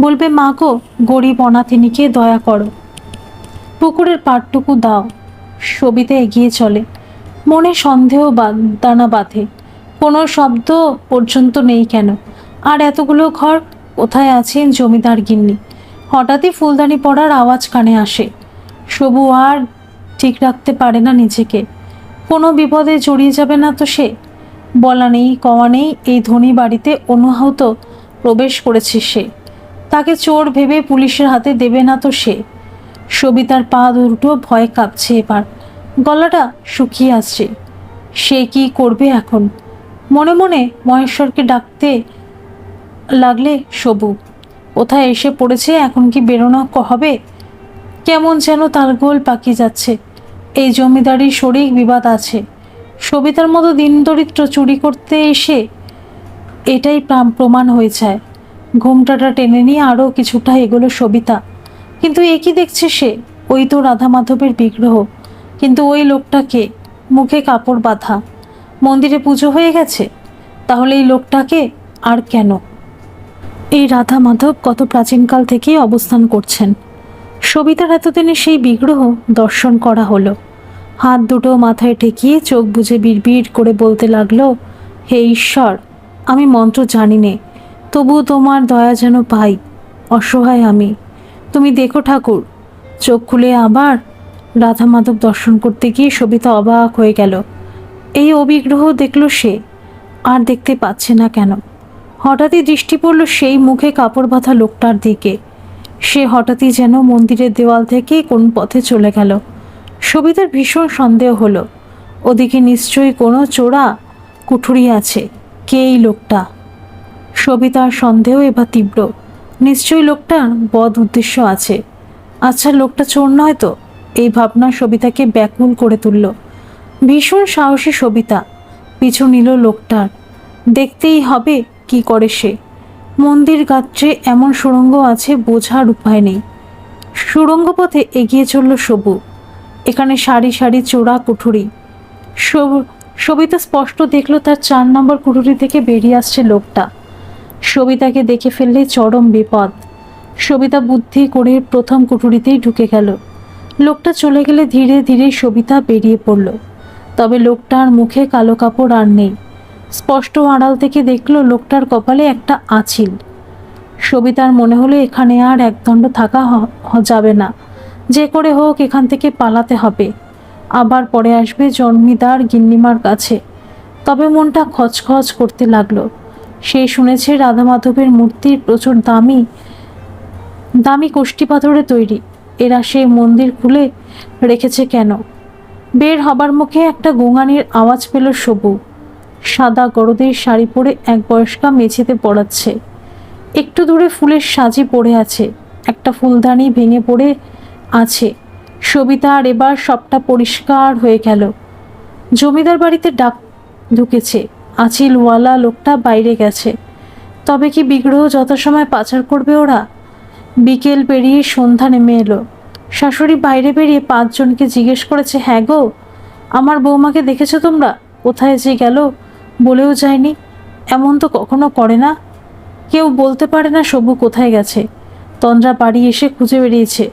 S1: বলবে মা গো, গরিব অনাথিনীকে দয়া করো, পুকুরের পাটটুকু দাও। সবিতা এগিয়ে চলে, মনে সন্দেহ দানা বাঁধে। কোনো শব্দ পর্যন্ত নেই কেন? আর এতগুলো ঘর, কোথায় আছেন জমিদার গিন্নি? হঠাৎই ফুলদানি পড়ার আওয়াজ কানে আসে। সবু আর ঠিক রাখতে পারে না নিজেকে। কোনো বিপদে জড়িয়ে যাবে না তো সে? বলা নেই কওয়া নেই, এই ধনী বাড়িতে অনাহুত প্রবেশ করেছে সে। তাকে চোর ভেবে পুলিশের হাতে দেবে না তো সে? সবিতার পা দুটো ভয় কাঁপছে, এবার গলাটা শুকিয়ে আসছে। সে কি করবে এখন? মনে মনে মহেশ্বরকে ডাকতে লাগলে সবু। কোথায় এসে পড়েছে, এখন কি বেরোনো হবে? কেমন যেন তালগোল পাকিয়ে যাচ্ছে। এই জমিদারির শরিক বিবাদ আছে। সবিতার মতো দিনদরিদ্র চুরি করতে এসে এটাই প্রমাণ হয়ে যায়। ঘোমটাটা টেনে নিয়ে আরও কিছুটা এগোলো সবিতা। কিন্তু এ কি দেখছে সে? ওই তো রাধা মাধবের বিগ্রহ, কিন্তু ওই লোকটাকে? মুখে কাপড় বাঁধা, মন্দিরে পুজো হয়ে গেছে, তাহলে এই লোকটাকে? আর কেন? এই রাধা মাধব কত প্রাচীনকাল থেকেই অবস্থান করছেন। সবিতার এতদিনে সেই বিগ্রহ দর্শন করা হলো। হাত দুটো মাথায় ঠেকিয়ে চোখ বুজে বিড়বিড় করে বলতে লাগলো, হে ঈশ্বর, আমি মন্ত্র জানি নে, তবু তোমার দয়া যেন পাই। অসহায় আমি, তুমি দেখো ঠাকুর। চোখ খুলে আবার রাধা মাধব দর্শন করতে গিয়ে সবিতা অবাক হয়ে গেল। এই অবিগ্রহ দেখলো সে, আর দেখতে পাচ্ছে না কেন? হঠাৎই দৃষ্টি পড়ল সেই মুখে কাপড় বাঁধা লোকটার দিকে। সে হঠাৎই যেন মন্দিরের দেওয়াল থেকে কোন পথে চলে গেল। সবিতার ভীষণ সন্দেহ হলো, ওদিকে নিশ্চয়ই কোনো চোরা কুঠুরি আছে। কে এই লোকটা? সবিতার সন্দেহ এবার তীব্র। নিশ্চয়ই লোকটার বদ উদ্দেশ্য আছে। আচ্ছা, লোকটা চোর নয় তো? এই ভাবনা সবিতাকে ব্যাকুল করে তুলল। ভীষণ সাহসী সবিতা পিছু নিল লোকটার। দেখতেই হবে কি করে সে। মন্দির গাত্রে এমন সুড়ঙ্গ আছে বোঝার উপায় নেই। সুড়ঙ্গ পথে এগিয়ে চলল সবু। এখানে সারি সারি চোরা কুঠুরি। সবিতা স্পষ্ট দেখলো তার 4 নম্বর কুঠুরি থেকে বেরিয়ে আসছে লোকটা। সবিতাকে দেখে ফেললে চরম বিপদ। সবিতা বুদ্ধি করে প্রথম কুঠুরিতেই ঢুকে গেল। লোকটা চলে গেলে ধীরে ধীরে সবিতা বেরিয়ে পড়ল। তবে লোকটার মুখে কালো কাপড় আর নেই। স্পষ্ট আড়াল থেকে দেখলো লোকটার কপালে একটা আঁচিল। সবিতার মনে হলো এখানে আর একদণ্ড থাকা যাবে না, যে করে হোক এখান থেকে পালাতে হবে। আবার পরে আসবে জন্মিদার গিন্নিমার কাছে। তবে মনটা খচখচ করতে লাগলো। সে শুনেছে রাধা মাধবের মূর্তির প্রচুর দামি দামি কষ্টি পাথরে তৈরি। এরা সেই মন্দির খুলে রেখেছে কেন? বের হবার মুখে একটা গোঙানির আওয়াজ পেল সবু। সাদা গরদের শাড়ি পরে এক বয়স্কা মেঝেতে পড়াচ্ছে। একটু দূরে ফুলের সাজি পড়ে আছে, একটা ফুলদানি ভেঙে পড়ে আছে। সবিতার এবার সবটা পরিষ্কার হয়ে গেল। জমিদার বাড়িতে ডাক ঢুকেছে, আঁচিলওয়ালা লোকটা বাইরে গেছে। তবে কি বিগ্রহ যত সময় পাচার করবে ওরা? বিকেল পেরিয়ে সন্ধ্যা নেমে এলো। শাশুড়ি বাইরে বেরিয়ে 5 জনকে জিজ্ঞেস করেছে, হ্যাঁ গো, আমার বৌমাকে দেখেছো তোমরা? কোথায় যে গেল বলেও যায়নি। এমন তো কখনো করে না। কেউ বলতে পারে না সবু কোথায় গেছে। তন্দ্রা বাড়ি এসে খুঁজে বেরিয়েছে।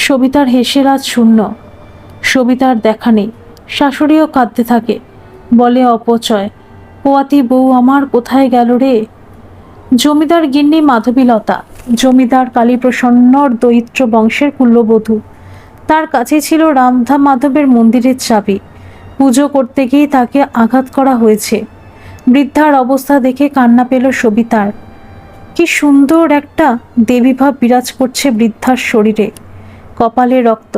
S1: সবিতার হেসের আজ শূন্য। সবিতার দেখা নেই। শাশুড়িও কাঁদতে থাকে, বলে অপচয়, পোয়াতি বউ আমার কোথায় গেল রে। জমিদার গিন্নি মাধবীলতা জমিদার কালীপ্রসন্নর দৈত্র বংশের কুল্যবধূ। তার কাছে ছিল রামধা মাধবের মন্দিরের চাবি। পুজো করতে গিয়ে তাকে আঘাত করা হয়েছে। বৃদ্ধার অবস্থা দেখে কান্না পেল সবিতার। কি সুন্দর একটা দেবীভাব বিরাজ করছে বৃদ্ধার শরীরে, কপালে রক্ত।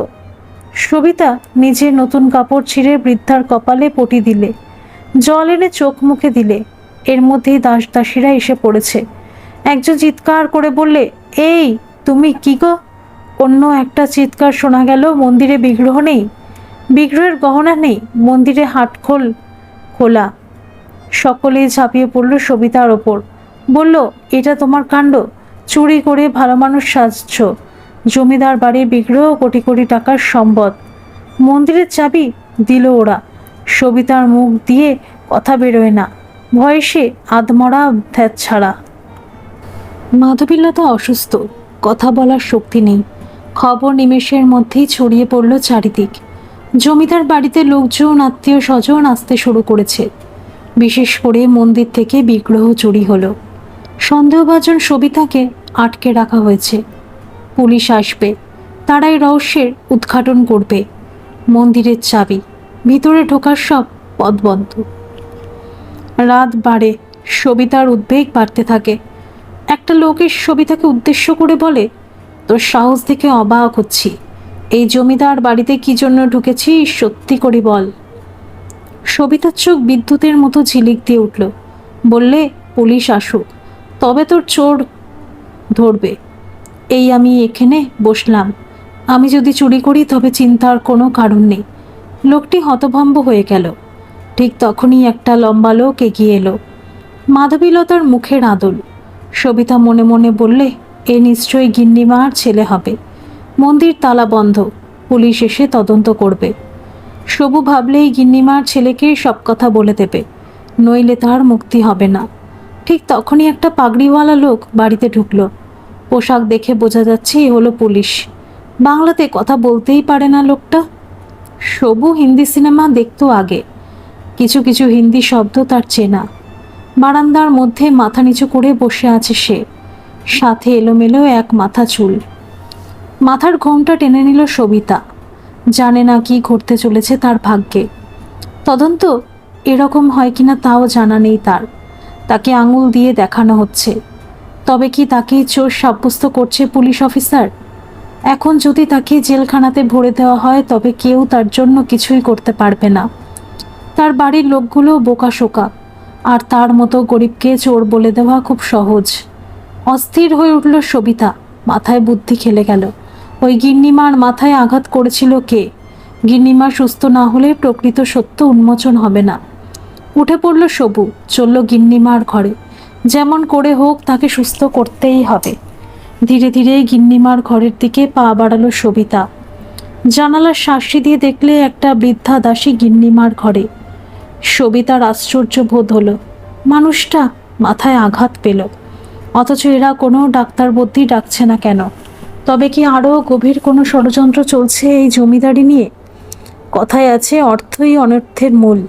S1: সবিতা নিজের নতুন কাপড় ছিঁড়ে বৃদ্ধার কপালে পটি দিলে, জল এনে চোখ মুখে দিলে। এর মধ্যেই দাসদাসীরা এসে পড়েছে। একজন চিৎকার করে বললে, এই তুমি কি গো? অন্য একটা চিৎকার শোনা গেল, মন্দিরে বিগ্রহ নেই, বিগ্রহের গহনা নেই, মন্দিরে হাটখোল খোলা। সকলেই ঝাঁপিয়ে পড়ল সবিতার ওপর। বলল, এটা তোমার কাণ্ড, চুরি করে ভালো মানুষ সাজছ। জমিদার বাড়ির বিগ্রহ কোটি কোটি টাকার সম্পদ, মন্দিরের চাবি দিল ওরা। সবিতার মুখ দিয়ে কথা বেরোয় না, ভয়ে আধমরা ধ্যাত ছাড়া। মাধবীলতা অসুস্থ, কথা বলার শক্তি নেই। খবর নিমেষের মধ্যেই ছড়িয়ে পড়ল চারিদিক। জমিদার বাড়িতে লোকজন আত্মীয় স্বজন আসতে শুরু করেছে। বিশেষ করে মন্দির থেকে বিগ্রহ চুরি হলো। সন্দেহভাজন সবিতাকে আটকে রাখা হয়েছে। পুলিশ আসবে, তারাই রহস্যের উদ্ঘাটন করবে। মন্দিরের চাবি, ভিতরে ঢোকার সব পথ বন্ধ। রাত বাড়ে, সবিতার উদ্বেগ বাড়তে থাকে। একটা লোকের সবিতাকে উদ্দেশ্য করে বলে, তোর সাহস দেখে অবাক হচ্ছি। এই জমিদার বাড়িতে কি জন্য ঢুকেছি সত্যি করে বল। সবিতার চোখ বিদ্যুতের মতো ঝিলিক দিয়ে উঠল। বললে, পুলিশ আসুক, তবে তোর চোর ধরবে। এই আমি এখানে বসলাম। আমি যদি চুরি করি তবে চিন্তার কোনো কারণ নেই। লোকটি হতভম্ব হয়ে গেল। ঠিক তখনই একটা লম্বা লোক এগিয়ে এলো। মাধবীলতার মুখের আদল। সবিতা মনে মনে বললে, এ নিশ্চয়ই গিন্নিমার ছেলে হবে। মন্দির তালা বন্ধ, পুলিশ এসে তদন্ত করবে। সবু ভাবলেই গিন্নিমার ছেলেকে সব কথা বলে দেবে, নইলে তার মুক্তি হবে না। ঠিক তখনই একটা পাগড়িওয়ালা লোক বাড়িতে ঢুকলো। পোশাক দেখে বোঝা যাচ্ছে এ হলো পুলিশ। বাংলাতে কথা বলতেই পারে না লোকটা। সবু হিন্দি সিনেমা দেখতো আগে, কিছু কিছু হিন্দি শব্দ তার চেনা। বারান্দার মধ্যে মাথা নিচু করে বসে আছে সে, সাথে এলোমেলো এক মাথা চুল। মাথার ঘোমটা টেনে নিল সবিতা। জানে না কি ঘটতে চলেছে তার ভাগ্যে। তদন্ত এরকম হয় কিনা তাও জানা নেই তার। তাকে আঙুল দিয়ে দেখানো হচ্ছে। তবে কি তাকে চোর সাব্যস্ত করছে পুলিশ অফিসার? এখন যদি তাকে জেলখানাতে ভরে দেওয়া হয় তবে কেউ তার জন্য কিছুই করতে পারবে না। তার বাড়ির লোকগুলো বোকাশোকা, আর তার মতো গরিবকে চোর বলে দেওয়া খুব সহজ। অস্থির হয়ে উঠল সবিতা। মাথায় বুদ্ধি খেলে গেল। ওই গিন্নিমার মাথায় আঘাত করেছিল কে? গিন্নিমা সুস্থ না হলে প্রকৃত সত্য উন্মোচন হবে না। উঠে পড়ল সবু, চলল গিন্নিমার ঘরে। যেমন করে হোক তাকে সুস্থ করতেই হবে। ধীরে ধীরে গিন্নিমার ঘরের দিকে পা বাড়ালো সবিতা। জানালার শাঁসি দিয়ে দেখলে একটা বৃদ্ধা দাসী গিন্নিমার ঘরে। সবিতার আশ্চর্য বোধ হলো। মানুষটা মাথায় আঘাত পেল, অথচ এরা কোনো ডাক্তার বুদ্ধি ডাকছে না কেন? তবে কি আরও গভীর কোনো ষড়যন্ত্র চলছে এই জমিদারি নিয়ে? কথায় আছে, অর্থই অনর্থের মূল।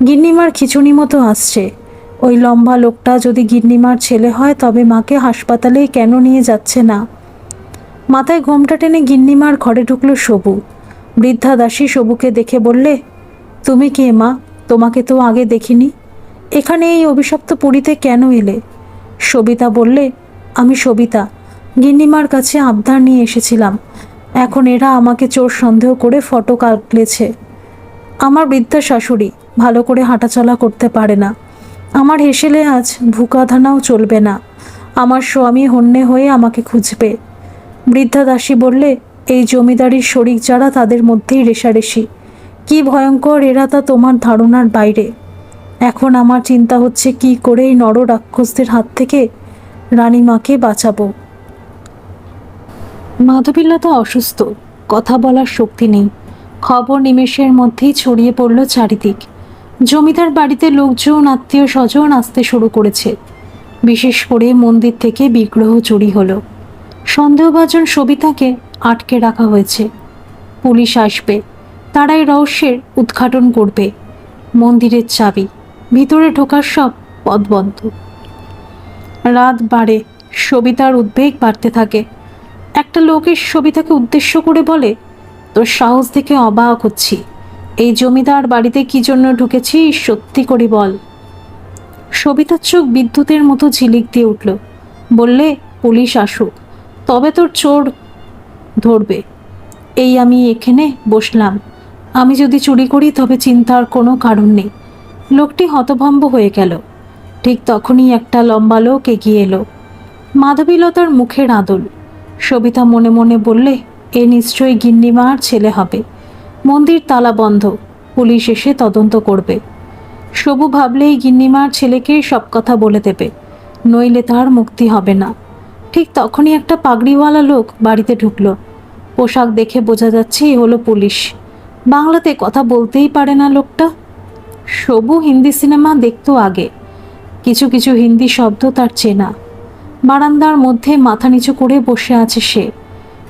S1: গিন্নিমার খিচুনি মতো আসছে। ওই লম্বা লোকটা যদি গিন্নিমার ছেলে হয়, তবে মাকে হাসপাতালে কেন নিয়ে যাচ্ছে না? মাথায় ঘোমটা টেনে গিন্নিমার ঘরে ঢুকলো সবু। বৃদ্ধা দাসী সবুকে দেখে বললে, তুমি কে মা? তোমাকে তো আগে দেখিনি। এখানে এই অভিশপ্ত পুরীতে কেন এলে? সবিতা বললে, আমি সবিতা, গিন্নিমার কাছে আবদার নিয়ে এসেছিলাম। এখন এরা আমাকে চোর সন্দেহ করে ফটক আঁকলেছে। আমার বৃদ্ধা শাশুড়ি ভালো করে হাঁটাচলা করতে পারে না। আমার হেসেলে আজ ভুকাধানাও চলবে না। আমার স্বামী হন্যে হয়ে আমাকে খুঁজবে। বৃদ্ধা দাসী বললে, এই জমিদারির শরিক যারা, তাদের মধ্যেই রেষারেষি। কি ভয়ঙ্কর এরা তা তোমার ধারণার বাইরে। এখন আমার চিন্তা হচ্ছে কি করে এই নর রাক্ষসদের হাত থেকে রানীমাকে বাঁচাবো। মাধবীলতা অসুস্থ, কথা বলার শক্তি নেই। খবর নিমেষের মধ্যেই ছড়িয়ে পড়ল চারিদিক। জমিদার বাড়িতে লোকজন, আত্মীয় স্বজন আসতে শুরু করেছে। বিশেষ করে মন্দির থেকে বিগ্রহ চুরি হলো। সন্দেহভাজন সবিতাকে আটকে রাখা হয়েছে। পুলিশ আসবে, তারাই রহস্যের উদ্ঘাটন করবে। মন্দিরের চাবি, ভিতরে ঢোকার সব পথ বন্ধ। রাত বাড়ে, সবিতার উদ্বেগ বাড়তে থাকে। একটা লোকের সবিতাকে উদ্দেশ্য করে বলে, তোর সাহস দেখে অবাক হচ্ছি। এই জমিদার বাড়িতে কি জন্য ঢুকেছিস, সত্যি করে বল। সবিতার চোখ বিদ্যুতের মতো ঝিলিক দিয়ে উঠল। বললে, পুলিশ আসুক, তবে তোর চোর ধরবে। এই আমি এখানে বসলাম। আমি যদি চুরি করি তবে চিন্তার কোনো কারণ নেই। লোকটি হতভম্ব হয়ে গেল। ঠিক তখনই একটা লম্বা লোক এগিয়ে এলো। মাধবীলতার মুখের আদল। সবিতা মনে মনে বললে, এ নিশ্চয়ই গিন্নিমার ছেলে হবে। মন্দির তালা বন্ধ, পুলিশ এসে তদন্ত করবে। সবু ভাবলেই গিন্নিমার ছেলেকে সব কথা বলে দেবে, নইলে তার মুক্তি হবে না। ঠিক তখনই একটা পাগড়িওয়ালা লোক বাড়িতে ঢুকলো। পোশাক দেখে বোঝা যাচ্ছে এ হলো পুলিশ। বাংলাতে কথা বলতেই পারে না লোকটা। সবু হিন্দি সিনেমা দেখতো আগে, কিছু কিছু হিন্দি শব্দ তার চেনা। বারান্দার মধ্যে মাথা নিচু করে বসে আছে সে,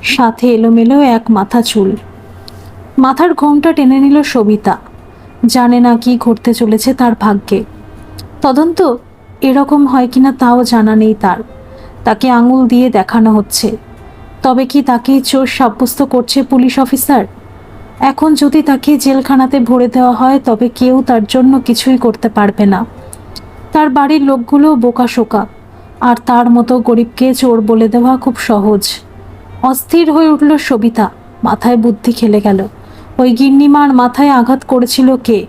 S1: সাথে এলোমেলো এক মাথা চুল। মাথার ঘোমটা টেনে নিল সবিতা। জানে না কি ঘটতে চলেছে তার ভাগ্যে। তদন্ত এরকম হয় কিনা তাও জানা নেই তার। তাকে আঙুল দিয়ে দেখানো হচ্ছে। তবে কি তাকে চোর সাব্যস্ত করছে পুলিশ অফিসার? এখন যদি তাকে জেলখানাতে ভরে দেওয়া হয়, তবে কেউ তার জন্য কিছুই করতে পারবে না। তার বাড়ির লোকগুলো বোকাশোকা, আর তার মতো গরিবকে চোর বলে দেওয়া খুব সহজ। অস্থির হয়ে উঠল সবিতা। মাথায় বুদ্ধি খেলে গেল। ওই গিন্নিমার মাথায় আঘাত করেছিল কে?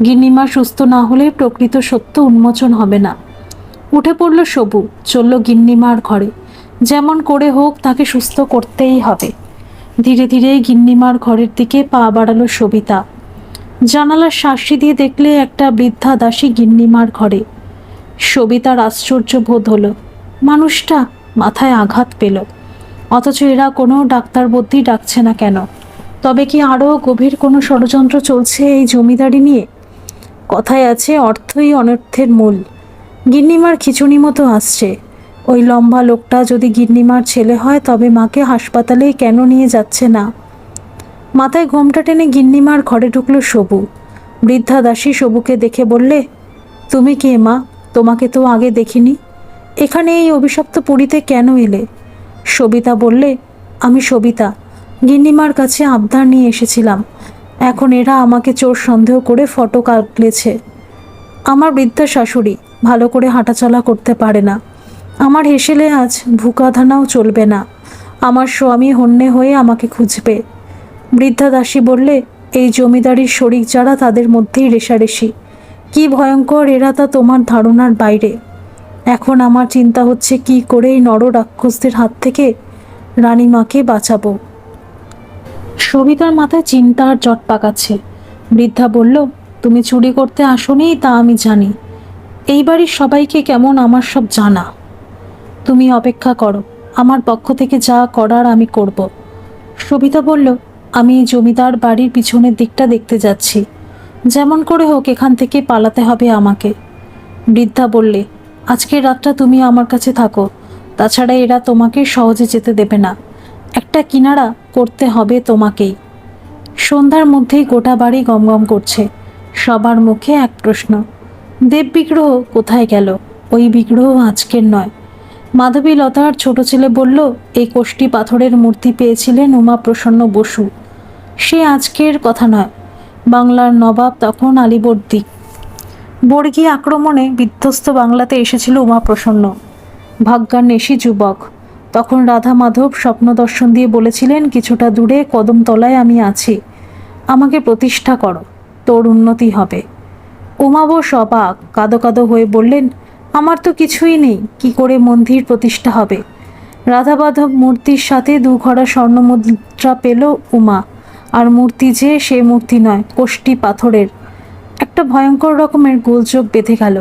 S1: গিন্নিমা সুস্থ না হলে প্রকৃত সত্য উন্মোচন হবে না। উঠে পড়ল সবু, চলল গিন্নিমার ঘরে। যেমন করে হোক তাকে সুস্থ করতেই হবে। ধীরে ধীরে গিন্নিমার ঘরের দিকে পা বাড়ালো সবিতা। জানালার শাঁসি দিয়ে দেখলে একটা বৃদ্ধা দাসী গিন্নিমার ঘরে। সবিতার আশ্চর্য বোধ হলো। মানুষটা মাথায় আঘাত পেল, অথচ এরা কোনো ডাক্তার বুদ্ধি ডাকছে না কেন? তবে কি আরও গভীর কোনো ষড়যন্ত্র চলছে এই জমিদারি নিয়ে? কথায় আছে, অর্থই অনর্থের মূল। গিন্নিমার খিচুনি মতো আসছে। ওই লম্বা লোকটা যদি গিন্নিমার ছেলে হয়, তবে মাকে হাসপাতালে কেন নিয়ে যাচ্ছে না? মাথায় ঘোমটা টেনে গিন্নিমার ঘরে ঢুকলো সবু। বৃদ্ধা দাসী সবুকে দেখে বললে, তুমি কে মা? তোমাকে তো আগে দেখিনি। এখানে এই অভিশপ্ত পুরীতে কেন এলে? সবিতা বললে, আমি সবিতা, গিন্নিমার কাছে আবদার নিয়ে এসেছিলাম। এখন এরা আমাকে চোর সন্দেহ করে ফটক আঁকলেছে। আমার বৃদ্ধা শাশুড়ি ভালো করে হাঁটাচলা করতে পারে না। আমার হেসেলে আজ ভুকাধানাও চলবে না। আমার স্বামী হন্যে হয়ে আমাকে খুঁজবে। বৃদ্ধা দাসী বললে, এই জমিদারির শরিক যারা, তাদের মধ্যেই রেষারেষি। কি ভয়ঙ্কর এরা তা তোমার ধারণার বাইরে। এখন আমার চিন্তা হচ্ছে কি করে এই নর রাক্ষসদের হাত থেকে রানীমাকে বাঁচাবো। সবিতার মাথায় চিন্তার জট পাকাচ্ছে। বৃদ্ধা বলল, তুমি চুরি করতে আসোনি তা আমি জানি। এই বাড়ির সবাইকে কেমন আমার সব জানা। তুমি অপেক্ষা করো, আমার পক্ষ থেকে যা করার আমি করব। সবিতা বলল, আমি জমিদার বাড়ির পিছনের দিকটা দেখতে যাচ্ছি। যেমন করে হোক এখান থেকে পালাতে হবে আমাকে। বৃদ্ধা বললে, আজকের রাতটা তুমি আমার কাছে থাকো, তাছাড়া এরা তোমাকে সহজে যেতে দেবে না। একটা কিনারা করতে হবে তোমাকেই। সন্ধ্যার মধ্যেই গোটা বাড়ি গমগম করছে। সবার মুখে এক প্রশ্ন, দেব বিগ্রহ কোথায় গেল? ওই বিগ্রহ আজকের নয়। মাধবী লতার ছোট ছেলে বলল, এই কোষ্ঠী পাথরের মূর্তি পেয়েছিলেন উমাপ্রসন্ন বসু। সে আজকের কথা নয়। বাংলার নবাব তখন আলীবর্দী বর্গী আক্রমণে বিধ্বস্ত বাংলাতে এসেছিল উমাপ্রসন্ন, ভাগ্যান্বেষী যুবক। তখন রাধা মাধব স্বপ্ন দর্শন দিয়ে বলেছিলেন, কিছুটা দূরে কদমতলায় আমি আছি, আমাকে প্রতিষ্ঠা করো, তোর উন্নতি হবে। উমাবস অবাক, কাঁদো কাঁদো হয়ে বললেন, আমার তো কিছুই নেই, কি করে মন্দির প্রতিষ্ঠা হবে? রাধা মাধব মূর্তির সাথে 2 ঘড়া স্বর্ণমুদ্রা পেল উমা। আর মূর্তি যে সে মূর্তি নয়, কোষ্ঠী পাথরের। একটা ভয়ঙ্কর রকমের গোলযোগ বেঁধে গেল।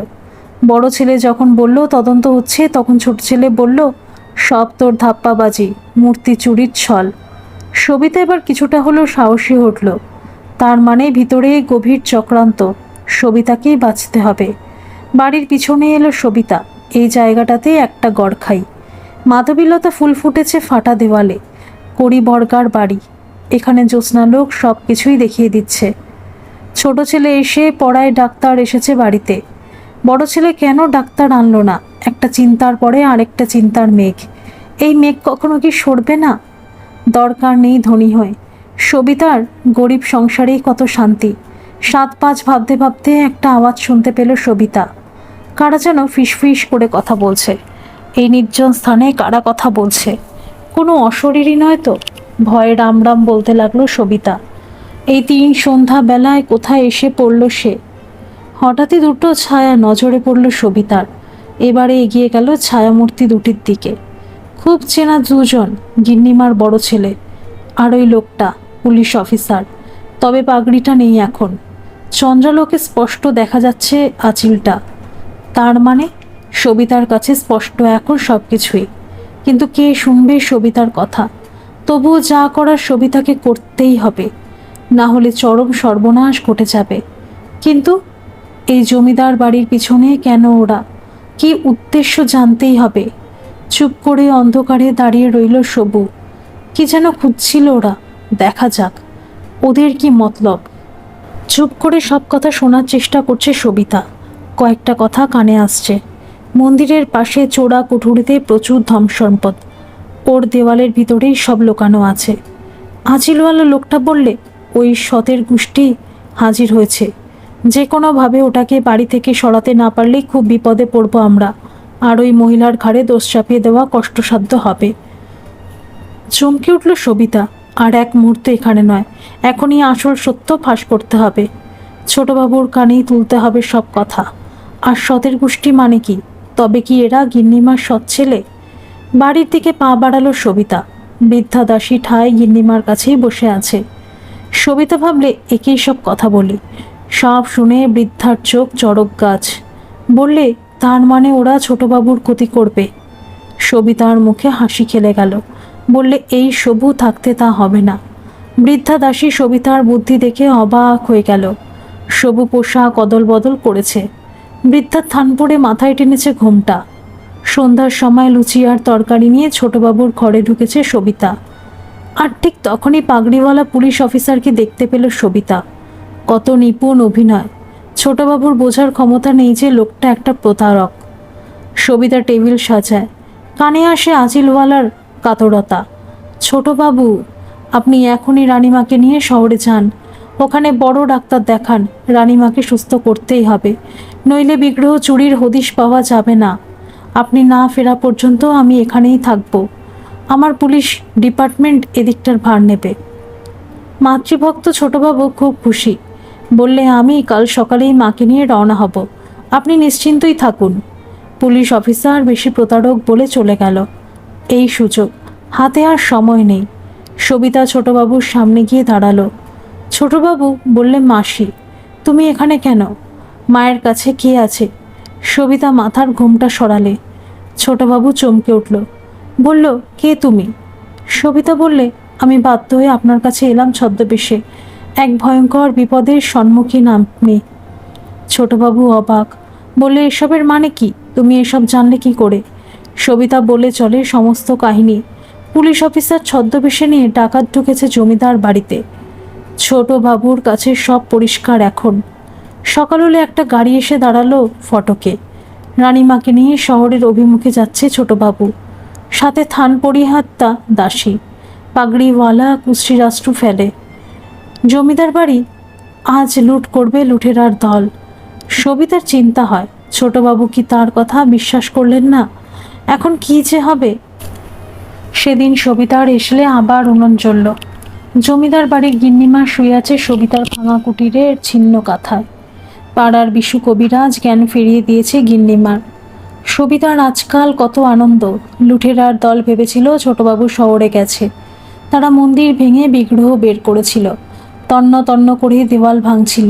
S1: বড় ছেলে যখন বলল তদন্ত হচ্ছে, তখন ছোট ছেলে বলল, সব তোর ধাপ্পাবাজি, মূর্তি চুরির ছল। সবিতা এবার কিছুটা হলেও সাহসী উঠল। তার মানে ভিতরে গভীর চক্রান্ত, সবিতাকেই বাঁচতে হবে। বাড়ির পিছনে এলো সবিতা। এই জায়গাটাতে একটা গড়খাই। মাধবীলতা ফুল ফুটেছে ফাটা দেওয়ালে। কড়ি বর্গার বাড়ি। এখানে জ্যোৎস্না লোক সব কিছুই দেখিয়ে দিচ্ছে। ছোট ছেলে এসে পড়ায় ডাক্তার এসেছে বাড়িতে। বড় ছেলে কেন ডাক্তার আনলো না? একটা চিন্তার পরে আরেকটা চিন্তার মেঘ। এই মেঘ কখনো কি সরবে না? দরকার নেই ধনী হয়ে। সবিতার গরিব সংসারেই কত শান্তি। 7-5 ভাবতে ভাবতে একটা আওয়াজ শুনতে পেল সবিতা। কারা যেন ফিসফিস করে কথা বলছে। এই নির্জন স্থানে কারা কথা বলছে? কোনো অশরীরই নয় তো? ভয়ে রাম রাম বলতে লাগলো সবিতা। এই 3 সন্ধ্যা বেলায় কোথায় এসে পড়ল সে? হঠাৎই দুটো ছায়া নজরে পড়ল সবিতার। এবারে এগিয়ে গেল ছায়ামূর্তি দুটির দিকে। খুব চেনা 2 জন, গিন্নিমার বড় ছেলে আর ওই লোকটা পুলিশ অফিসার। তবে পাগড়িটা নেই এখন। চন্দ্রালোকে স্পষ্ট দেখা যাচ্ছে আঁচিলটা। তার মানে সবিতার কাছে স্পষ্ট এখন সব কিছুই। কিন্তু কে শুনবে সবিতার কথা? তবুও যা করার সবিতাকে করতেই হবে, না হলে চরম সর্বনাশ ঘটে যাবে। কিন্তু এই জমিদার বাড়ির পিছনে কেন ওরা? কি উদ্দেশ্য জানতেই হবে। চুপ করে অন্ধকারে দাঁড়িয়ে রইল সবু। কি যেন খুঁজছিল ওরা। দেখা যাক ওদের কি মতলব। চুপ করে সব কথা শোনার চেষ্টা করছে সবিতা। কয়েকটা কথা কানে আসছে। মন্দিরের পাশে চোরা কুঠুরিতে প্রচুর ধনসম্পদ। ওর দেওয়ালের ভিতরেই সব লোকানো আছে। আঁচিলওয়ালা লোকটা বললে, ওই সতের গোষ্ঠী হাজির হয়েছে। যে কোনোভাবে ওটাকে বাড়ি থেকে সরাতে না পারলেই খুব বিপদে পড়ব আমরা। আর ওই মহিলার ঘাড়ে দোষ চাপিয়ে দেওয়া কষ্টসাধ্য হবে। চমকে উঠল সবিতা। আর এক মুহূর্ত এখানে নয়, এখনই আসল সত্য ফাঁস করতে হবে। ছোটবাবুর কানেই তুলতে হবে সব কথা। আর সতের গোষ্ঠী মানে কি? তবে কি এরা গিন্নিমার সৎ ছেলে? বাড়ির দিকে পা বাড়ালো সবিতা। বৃদ্ধা দাসী ঠায় গিন্নিমার কাছেই বসে আছে। সবিতা ভাবলে, একেই সব কথা বলি। সব শুনে বৃদ্ধার চোখ চড়ক গাছ। বললে, তার মানে ওরা ছোটবাবুর ক্ষতি করবে? সবিতার মুখে হাসি খেলে গেল। বললে, এই সবু থাকতে তা হবে না। বৃদ্ধা দাসী সবিতার বুদ্ধি দেখে অবাক হয়ে গেল। সবু পোশাক অদল বদল করেছে। বৃদ্ধার থান পড়ে মাথায় টেনেছে ঘোমটা। সন্ধ্যার সময় লুচি আর তরকারি নিয়ে ছোটবাবুর ঘরে ঢুকেছে সবিতা। আর ঠিক তখনই পাগড়িওয়ালা পুলিশ অফিসারকে দেখতে পেল সবিতা। কত নিপুণ অভিনয়! ছোটবাবুর বোঝার ক্ষমতা নেই যে লোকটা একটা প্রতারক। সবিতা টেবিল সাজায়। কানে আসে আঁচিলওয়ালার কাতরতা। ছোটবাবু, আপনি এখনই রানীমাকে নিয়ে শহরে যান। ওখানে বড় ডাক্তার দেখান। রানীমাকে সুস্থ করতেই হবে, নইলে বিগ্রহ চুরির হদিশ পাওয়া যাবে না। আপনি না ফেরা পর্যন্ত আমি এখানেই থাকব। আমার পুলিশ ডিপার্টমেন্ট এদিকটার ভার নেবে। মাতৃভক্ত ছোটবাবু খুব খুশি। বললে, আমি কাল সকালেই মাকে নিয়ে রওনা হব। আপনি নিশ্চিন্তই থাকুন। পুলিশ অফিসার বেশি প্রতারক বলে চলে গেল। এই সুযোগ হাতে আর সময় নেই। সবিতা ছোটবাবুর সামনে গিয়ে দাঁড়ালো। ছোটবাবু বললে, মাসি তুমি এখানে কেন? মায়ের কাছে কে আছে? সবিতা মাথার ঘোমটা সরালে। ছোটবাবু চমকে উঠল, বলল, কে তুমি? সবিতা বললে, আমি বাধ্য হয়ে আপনার কাছে এলাম ছদ্মবেশে। এক ভয়ঙ্কর বিপদের সম্মুখীন আপনি। ছোটবাবু অবাক, বললে, এসবের মানে কি? তুমি এসব জানলে কি করে? সবিতা বলে চলে সমস্ত কাহিনী। পুলিশ অফিসার ছদ্মবেশে নিয়ে ডাকাত ঢুকেছে জমিদার বাড়িতে। ছোটবাবুর কাছে সব পরিষ্কার এখন। সকাল হলে একটা গাড়ি এসে দাঁড়ালো ফটকে। রানীমাকে নিয়ে শহরের অভিমুখে যাচ্ছে ছোটবাবু। সাথে থান পরিহাত্তা দাসী, পাগড়িওয়ালা কুশ্রীরাষ্ট্র ফেলে। জমিদার বাড়ি আজ লুট করবে লুটেরার দল। সবিতার চিন্তা হয়, ছোটবাবু কি তার কথা বিশ্বাস করলেন না? এখন কি যে হবে। সেদিন সবিতার এসলে আবার উনুন জ্বলল। জমিদার বাড়ির গিন্নিমা শুয়ে আছে সবিতার ভাঙা কুটিরের ছিন্ন কাঁথায়। পাড়ার বিশু কবিরাজ জ্ঞান ফিরিয়ে দিয়েছে গিন্নিমার। সবিতার আজকাল কত আনন্দ। লুঠেরার দল ভেবেছিল ছোটবাবু শহরে গেছে। তারা মন্দির ভেঙে বিগ্রহ বের করেছিল, তন্ন তন্ন করে দেওয়াল ভাঙছিল।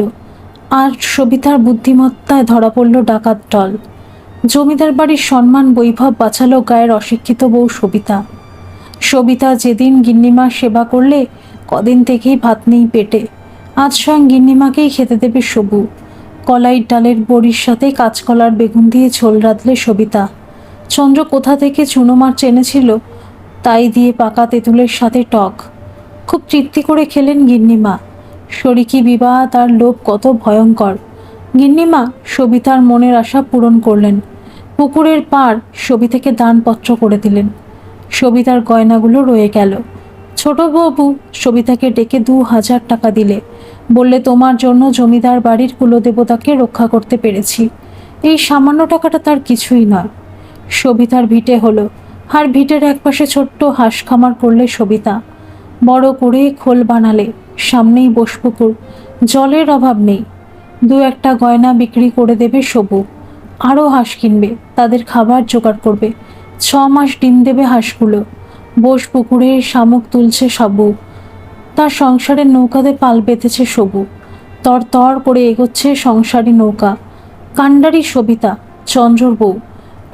S1: আর সবিতার বুদ্ধিমত্তায় ধরা পড়ল ডাকাত দল। জমিদার বাড়ির সম্মান বৈভব বাঁচালো গায়ের অশিক্ষিত বউ সবিতা। সবিতা যেদিন গিন্নিমার সেবা করলে, কদিন থেকেই ভাত নেই পেটে। আজ স্বয়ং গিন্নিমাকেই খেতে দেবে সবু। কলাইয়ের ডালের বড়ির সাথে কাঁচকলার বেগুন দিয়ে ঝোল রাঁধলে সবিতা। চন্দ্র কোথা থেকে চুনো মাছ এনেছিল, তাই দিয়ে পাকা তেঁতুলের সাথে টক। খুব তৃপ্তি করে খেলেন গিন্নিমা। শরিকি বিবাহ তার লোভ কত ভয়ঙ্কর। গিন্নিমা সবিতার মনের আশা পূরণ করলেন। পুকুরের পাড় সবিতাকে দানপত্র করে দিলেন। সবিতার গয়নাগুলো রয়ে গেল। ছোটবাবু সবিতাকে ডেকে 2000 টাকা দিলে। বললে, তোমার জন্য জমিদার বাড়ির কুলদেবতাকে রক্ষা করতে পেরেছি। এই সামান্য টাকাটা তার কিছুই নয়। সবিতার ভিটে হলো। আর ভিটের একপাশে ছোট্ট হাঁস খামার করলে সবিতা। বড় করে খোল বানালে। সামনেই বসপুকুর, জলের অভাব নেই। 2-1টা গয়না বিক্রি করে দেবে সবু। আরও হাঁস কিনবে, তাদের খাবার জোগাড় করবে। 6 মাস ডিম দেবে হাঁসগুলো। বসপুকুরে শামুক তুলছে সাবু। তার সংসারের নৌকাতে পাল বেঁধেছে সবু। তর তর করে এগোচ্ছে সংসারী নৌকা। কাণ্ডারি সবিতা, চন্দ্রর বউ।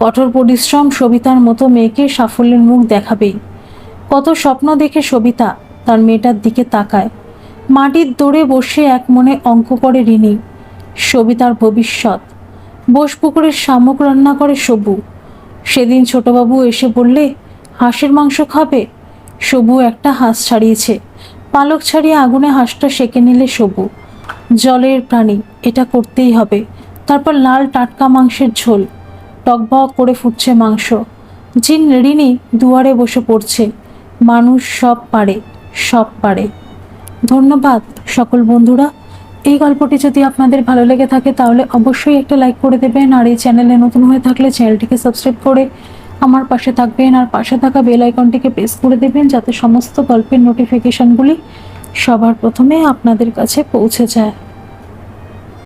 S1: কঠোর পরিশ্রম সবিতার মতো মেয়েকে সাফল্যের মুখ দেখাবেই। কত স্বপ্ন দেখে সবিতা তার মেয়েটার দিকে তাকায়। মাটির দৌড়ে বসে এক মনে অঙ্ক করে ঋণী। সবিতার ভবিষ্যৎ। বসপুকুরের শামুক রান্না করে সবু। সেদিন ছোটবাবু এসে বললে, হাঁসের মাংস খাবে? সবু একটা হাঁস ছাড়িয়েছে। পালক ছাড়িয়ে আগুনে হাঁসটা সেঁকে নিলে সবু। জলের প্রাণী, এটা করতেই হবে। তারপর লাল টাটকা মাংসের ঝোল। টকবক করে ফুটছে মাংস। জিন ঋণী দুয়ারে বসে পড়ছে। মানুষ সব পারে, সব পারে। ধন্যবাদ সকল বন্ধুরা। এই গল্পটি যদি আপনাদের ভালো লেগে থাকে তাহলে অবশ্যই একটা লাইক করে দেবেন। আর এই চ্যানেলে নতুন হয়ে থাকলে চ্যানেলটিকে সাবস্ক্রাইব করে আমার পাশে থাকবেন। আর পাশে থাকা বেল আইকনটিকে প্রেস করে দেবেন, যাতে সমস্ত গল্পের নোটিফিকেশনগুলি সবার প্রথমে আপনাদের কাছে পৌঁছে যায়।